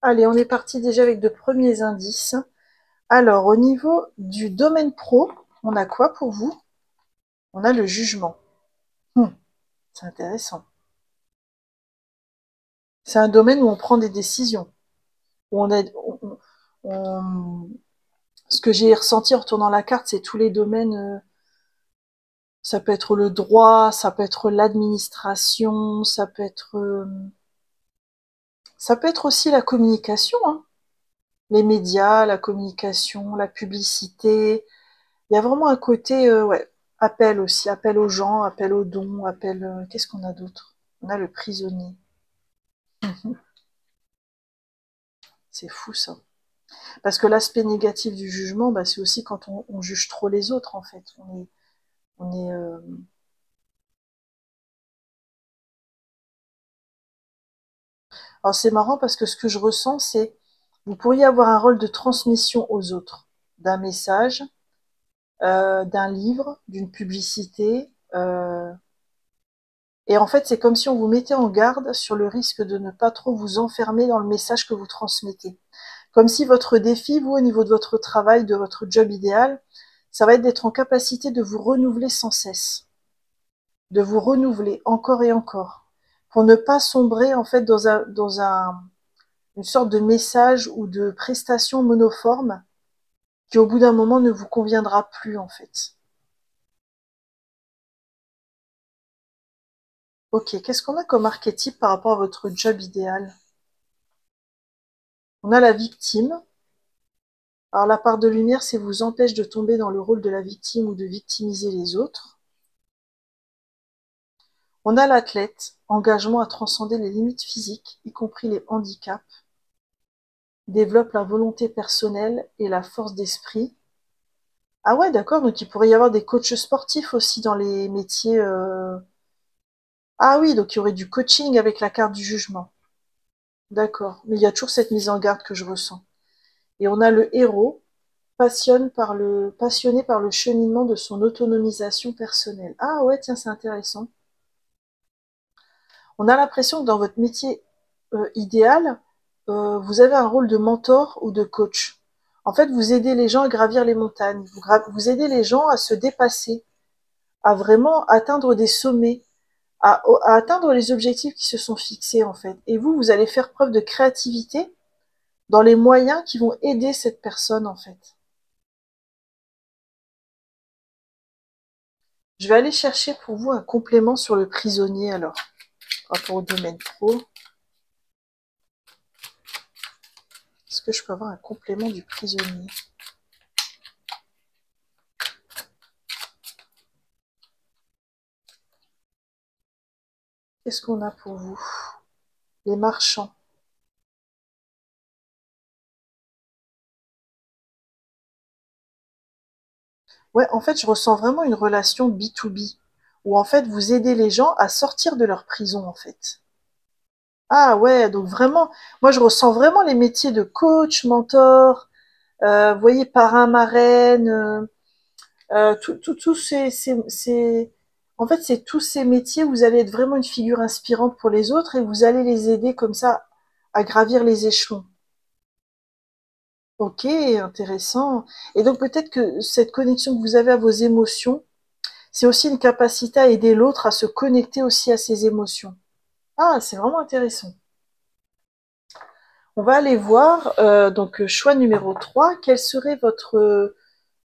Allez, on est parti déjà avec de premiers indices. Alors, au niveau du domaine pro, on a quoi pour vous? On a le jugement. C'est intéressant. C'est un domaine où on prend des décisions. Où ce que j'ai ressenti en retournant la carte, c'est tous les domaines. Ça peut être le droit, ça peut être l'administration, ça peut être aussi la communication, hein. Les médias, la communication, la publicité. Il y a vraiment un côté, ouais, appel aussi, appel aux gens, appel aux dons, appel... qu'est-ce qu'on a d'autre? On a le prisonnier. C'est fou ça. Parce que l'aspect négatif du jugement, bah, c'est aussi quand on juge trop les autres en fait. On est Alors c'est marrant parce que ce que je ressens, c'est vous pourriez avoir un rôle de transmission aux autres, d'un message, d'un livre, d'une publicité. Et en fait, c'est comme si on vous mettait en garde sur le risque de ne pas trop vous enfermer dans le message que vous transmettez. Comme si votre défi, vous, au niveau de votre travail, de votre job idéal, ça va être d'être en capacité de vous renouveler sans cesse, de vous renouveler encore et encore, pour ne pas sombrer en fait une sorte de message ou de prestation monoforme qui au bout d'un moment ne vous conviendra plus en fait. Ok, qu'est-ce qu'on a comme archétype par rapport à votre job idéal? On a la victime. Alors la part de lumière, c'est vous empêche de tomber dans le rôle de la victime ou de victimiser les autres. On a l'athlète, engagement à transcender les limites physiques, y compris les handicaps, développe la volonté personnelle et la force d'esprit. Ah ouais, d'accord, donc il pourrait y avoir des coachs sportifs aussi dans les métiers... Ah oui, donc il y aurait du coaching avec la carte du jugement. D'accord, mais il y a toujours cette mise en garde que je ressens. Et on a le héros, passionné par le cheminement de son autonomisation personnelle. Ah ouais, tiens, c'est intéressant. On a l'impression que dans votre métier idéal, vous avez un rôle de mentor ou de coach. En fait, vous aidez les gens à gravir les montagnes, vous aidez les gens à se dépasser, à vraiment atteindre des sommets, à atteindre les objectifs qui se sont fixés en fait. Et vous allez faire preuve de créativité dans les moyens qui vont aider cette personne en fait. Je vais aller chercher pour vous un complément sur le prisonnier alors, par rapport au domaine pro. Est-ce que je peux avoir un complément du prisonnier? Qu'est-ce qu'on a pour vous? Les marchands. Ouais, en fait, je ressens vraiment une relation B2B, où en fait, vous aidez les gens à sortir de leur prison, en fait. Ah ouais, donc vraiment, moi je ressens vraiment les métiers de coach, mentor, vous voyez, parrain, marraine, tous en fait, c'est tous ces métiers où vous allez être vraiment une figure inspirante pour les autres et vous allez les aider comme ça à gravir les échelons. Ok, intéressant. Et donc peut-être que cette connexion que vous avez à vos émotions, c'est aussi une capacité à aider l'autre à se connecter aussi à ses émotions. Ah, c'est vraiment intéressant. On va aller voir, donc choix numéro 3. Quel serait votre...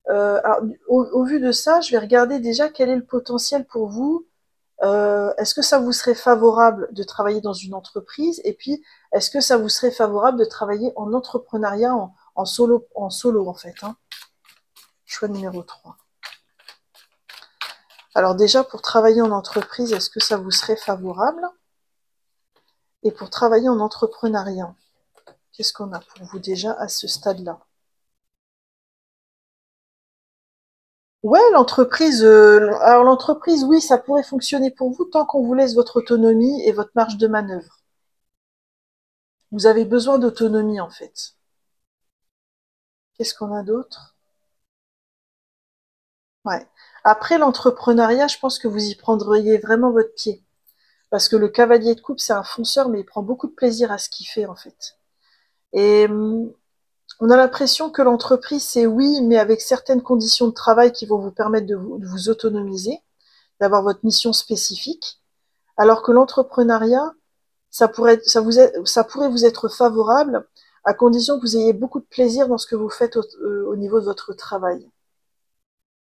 alors, au vu de ça, je vais regarder déjà quel est le potentiel pour vous. Est-ce que ça vous serait favorable de travailler dans une entreprise? Et puis, est-ce que ça vous serait favorable de travailler en entrepreneuriat en solo en fait, hein. Choix numéro 3. Alors déjà, pour travailler en entreprise, est-ce que ça vous serait favorable? Et pour travailler en entrepreneuriat, qu'est-ce qu'on a pour vous déjà à ce stade-là? Ouais, l'entreprise, alors l'entreprise, oui, ça pourrait fonctionner pour vous tant qu'on vous laisse votre autonomie et votre marge de manœuvre. Vous avez besoin d'autonomie en fait. Qu'est-ce qu'on a d'autre? Ouais. Après l'entrepreneuriat, je pense que vous y prendriez vraiment votre pied. Parce que le cavalier de coupe, c'est un fonceur, mais il prend beaucoup de plaisir à ce qu'il fait en fait. Et on a l'impression que l'entreprise, c'est oui, mais avec certaines conditions de travail qui vont vous permettre de vous autonomiser, d'avoir votre mission spécifique, alors que l'entrepreneuriat, ça pourrait vous être favorable à condition que vous ayez beaucoup de plaisir dans ce que vous faites au niveau de votre travail.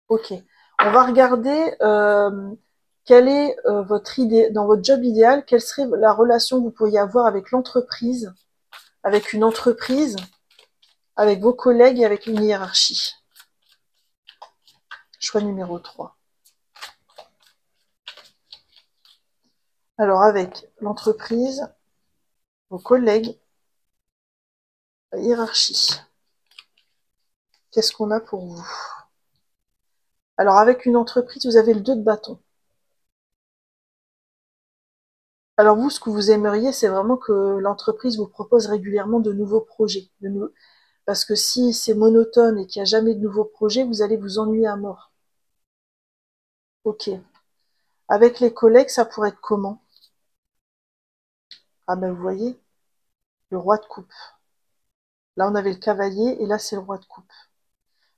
Ok. On va regarder quelle est votre idée, dans votre job idéal, quelle serait la relation que vous pourriez avoir avec l'entreprise, avec une entreprise, avec vos collègues et avec une hiérarchie. Choix numéro 3. Alors avec l'entreprise, vos collègues, la hiérarchie. Qu'est-ce qu'on a pour vous? Alors avec une entreprise, vous avez le 2 de bâton. Alors vous, ce que vous aimeriez, c'est vraiment que l'entreprise vous propose régulièrement de nouveaux projets. Parce que si c'est monotone et qu'il n'y a jamais de nouveaux projets, vous allez vous ennuyer à mort. Ok. Avec les collègues, ça pourrait être comment? Ah ben vous voyez, le roi de coupe. Là, on avait le cavalier et là, c'est le roi de coupe.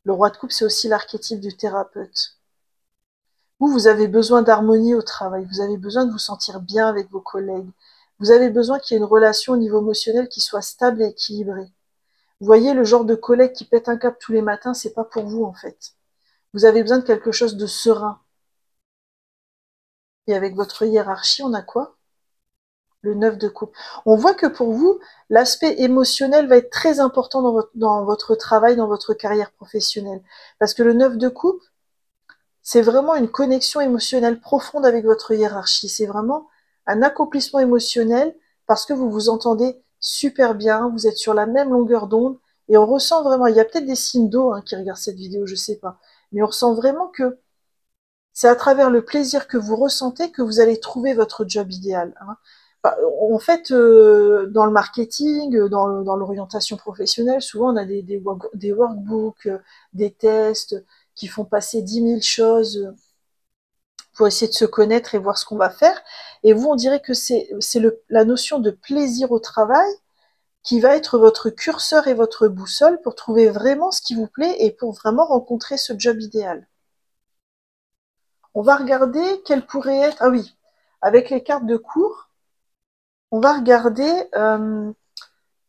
Le roi de coupe, c'est aussi l'archétype du thérapeute. Vous avez besoin d'harmonie au travail. Vous avez besoin de vous sentir bien avec vos collègues. Vous avez besoin qu'il y ait une relation au niveau émotionnel qui soit stable et équilibrée. Vous voyez, le genre de collègue qui pète un câble tous les matins, c'est pas pour vous, en fait. Vous avez besoin de quelque chose de serein. Et avec votre hiérarchie, on a quoi? Le 9 de coupe. On voit que pour vous, l'aspect émotionnel va être très important dans votre travail, dans votre carrière professionnelle. Parce que le 9 de coupe, c'est vraiment une connexion émotionnelle profonde avec votre hiérarchie. C'est vraiment un accomplissement émotionnel parce que vous vous entendez super bien, vous êtes sur la même longueur d'onde et on ressent vraiment, il y a peut-être des signes d'eau qui regardent cette vidéo, je sais pas, mais on ressent vraiment que c'est à travers le plaisir que vous ressentez que vous allez trouver votre job idéal, hein. En fait, dans le marketing, dans l'orientation professionnelle, souvent on a des workbooks, des tests qui font passer 10 000 choses pour essayer de se connaître et voir ce qu'on va faire. Et vous, on dirait que c'est la notion de plaisir au travail qui va être votre curseur et votre boussole pour trouver vraiment ce qui vous plaît et pour vraiment rencontrer ce job idéal. On va regarder quelle pourrait être... Ah oui, avec les cartes de cours, on va regarder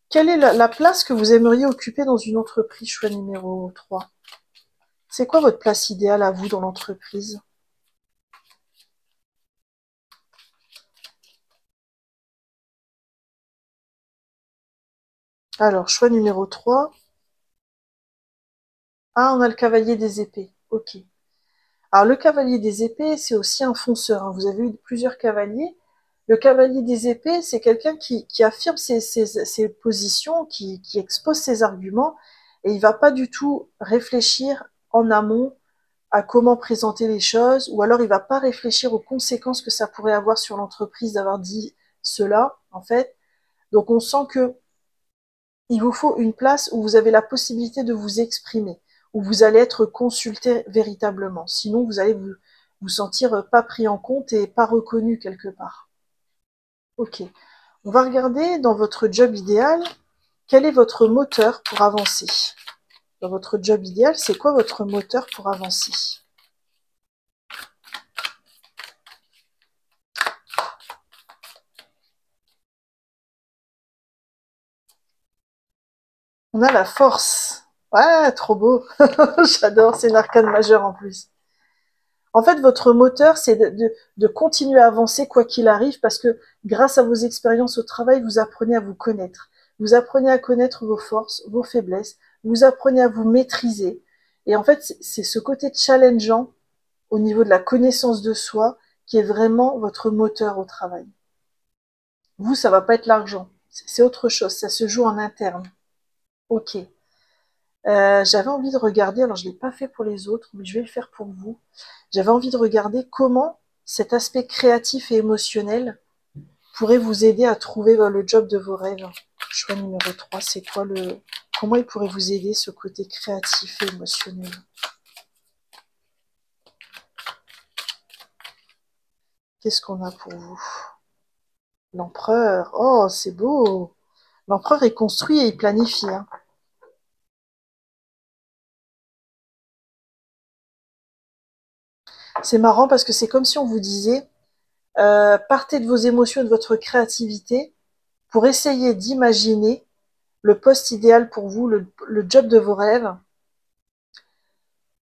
Quelle est la place que vous aimeriez occuper dans une entreprise, choix numéro 3? C'est quoi votre place idéale à vous dans l'entreprise? Alors, choix numéro 3. Ah, on a le cavalier des épées. Ok. Alors, le cavalier des épées, c'est aussi un fonceur, hein. Vous avez eu plusieurs cavaliers. Le cavalier des épées, c'est quelqu'un qui affirme ses positions, qui expose ses arguments, et il va pas du tout réfléchir en amont à comment présenter les choses, ou alors il va pas réfléchir aux conséquences que ça pourrait avoir sur l'entreprise d'avoir dit cela, en fait. Donc on sent que il vous faut une place où vous avez la possibilité de vous exprimer, où vous allez être consulté véritablement. Sinon, vous allez vous sentir pas pris en compte et pas reconnu quelque part. Ok. On va regarder dans votre job idéal, quel est votre moteur pour avancer. Dans votre job idéal, c'est quoi votre moteur pour avancer? On a la force. Ouais, trop beau. J'adore, c'est une arcane majeure en plus. En fait, votre moteur, c'est de continuer à avancer quoi qu'il arrive, parce que grâce à vos expériences au travail, vous apprenez à vous connaître. Vous apprenez à connaître vos forces, vos faiblesses, vous apprenez à vous maîtriser. Et en fait, c'est ce côté challengeant au niveau de la connaissance de soi qui est vraiment votre moteur au travail. Vous, ça va pas être l'argent. C'est autre chose. Ça se joue en interne. Ok. J'avais envie de regarder, alors je l'ai pas fait pour les autres, mais je vais le faire pour vous. J'avais envie de regarder comment cet aspect créatif et émotionnel pourrait vous aider à trouver le job de vos rêves. Choix numéro 3, c'est quoi comment il pourrait vous aider ce côté créatif et émotionnel? Qu'est-ce qu'on a pour vous? L'empereur. Oh, c'est beau. L'empereur est construit et il planifie, hein. C'est marrant parce que c'est comme si on vous disait, partez de vos émotions et de votre créativité pour essayer d'imaginer le poste idéal pour vous, le job de vos rêves.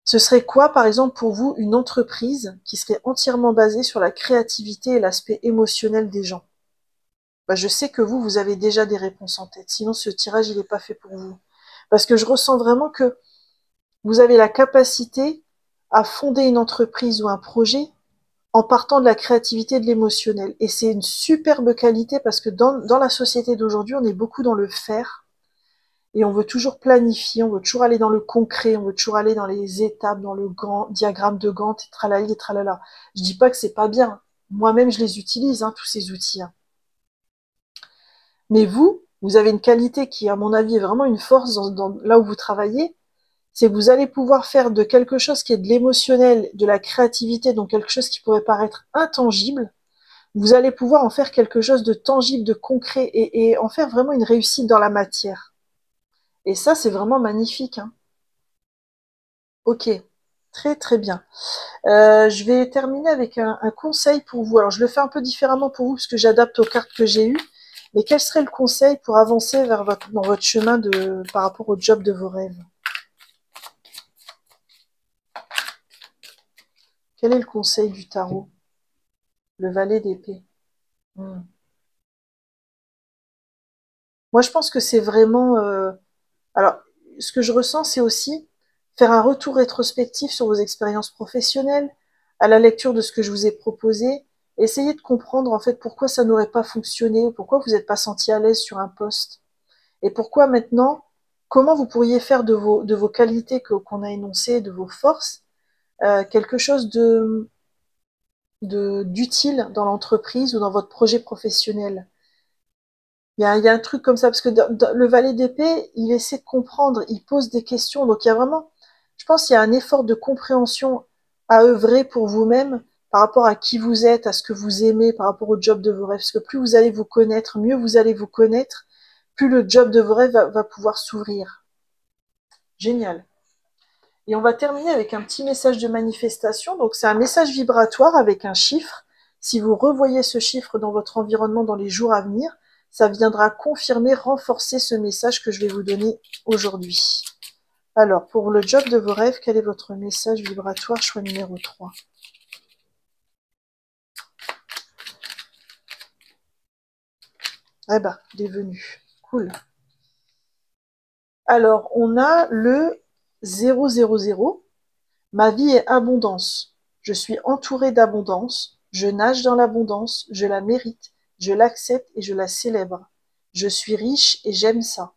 Ce serait quoi, par exemple, pour vous, une entreprise qui serait entièrement basée sur la créativité et l'aspect émotionnel des gens? Bah, je sais que vous avez déjà des réponses en tête. Sinon, ce tirage, il n'est pas fait pour vous. Parce que je ressens vraiment que vous avez la capacité à fonder une entreprise ou un projet en partant de la créativité et de l'émotionnel. Et c'est une superbe qualité parce que dans la société d'aujourd'hui, on est beaucoup dans le faire. Et on veut toujours planifier, on veut toujours aller dans le concret, on veut toujours aller dans les étapes, dans le grand diagramme de Gantt, et tralali et tralala. Je dis pas que c'est pas bien. Moi-même, je les utilise, hein, tous ces outils, hein. Mais vous avez une qualité qui, à mon avis, est vraiment une force là où vous travaillez, c'est que vous allez pouvoir faire de quelque chose qui est de l'émotionnel, de la créativité, donc quelque chose qui pourrait paraître intangible, vous allez pouvoir en faire quelque chose de tangible, de concret, et en faire vraiment une réussite dans la matière. Et ça, c'est vraiment magnifique, hein. Ok, très très bien. Je vais terminer avec un conseil pour vous. Alors, je le fais un peu différemment pour vous parce que j'adapte aux cartes que j'ai eues. Mais quel serait le conseil pour avancer dans votre chemin par rapport au job de vos rêves? Quel est le conseil du tarot? Le valet d'épée. Hmm. Moi, je pense que c'est vraiment... Alors, ce que je ressens, c'est aussi faire un retour rétrospectif sur vos expériences professionnelles, à la lecture de ce que je vous ai proposé, essayer de comprendre en fait pourquoi ça n'aurait pas fonctionné, ou pourquoi vous n'êtes pas senti à l'aise sur un poste, et pourquoi maintenant, comment vous pourriez faire de vos qualités qu'on a énoncées, de vos forces, quelque chose d'utile dans l'entreprise ou dans votre projet professionnel. Il y a un truc comme ça, parce que dans le valet d'épée, il essaie de comprendre, il pose des questions. Donc il y a vraiment, je pense qu'il y a un effort de compréhension à œuvrer pour vous-même par rapport à qui vous êtes, à ce que vous aimez, par rapport au job de vos rêves. Parce que plus vous allez vous connaître, mieux vous allez vous connaître, plus le job de vos rêves va pouvoir s'ouvrir. Génial. Et on va terminer avec un petit message de manifestation. Donc c'est un message vibratoire avec un chiffre. Si vous revoyez ce chiffre dans votre environnement dans les jours à venir, ça viendra confirmer, renforcer ce message que je vais vous donner aujourd'hui. Alors, pour le job de vos rêves, quel est votre message vibratoire, choix numéro 3? Eh ben, il est venu. Cool. Alors, on a le 000. Ma vie est abondance. Je suis entourée d'abondance. Je nage dans l'abondance. Je la mérite. Je l'accepte et je la célèbre. Je suis riche et j'aime ça.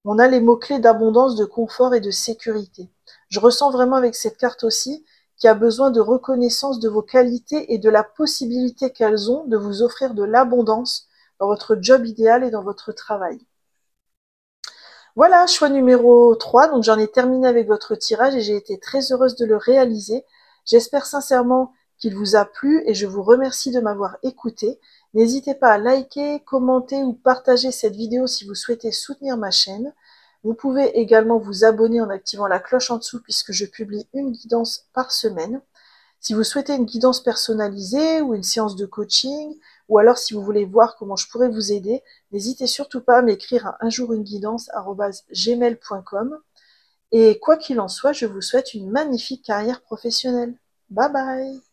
On a les mots-clés d'abondance, de confort et de sécurité. Je ressens vraiment avec cette carte aussi qu'il y a besoin de reconnaissance de vos qualités et de la possibilité qu'elles ont de vous offrir de l'abondance dans votre job idéal et dans votre travail. Voilà, choix numéro 3, donc j'en ai terminé avec votre tirage et j'ai été très heureuse de le réaliser. J'espère sincèrement qu'il vous a plu et je vous remercie de m'avoir écouté. N'hésitez pas à liker, commenter ou partager cette vidéo si vous souhaitez soutenir ma chaîne. Vous pouvez également vous abonner en activant la cloche en dessous puisque je publie une guidance par semaine. Si vous souhaitez une guidance personnalisée ou une séance de coaching, ou alors si vous voulez voir comment je pourrais vous aider, n'hésitez surtout pas à m'écrire à unjourunguidance@gmail.com. Et quoi qu'il en soit, je vous souhaite une magnifique carrière professionnelle. Bye bye!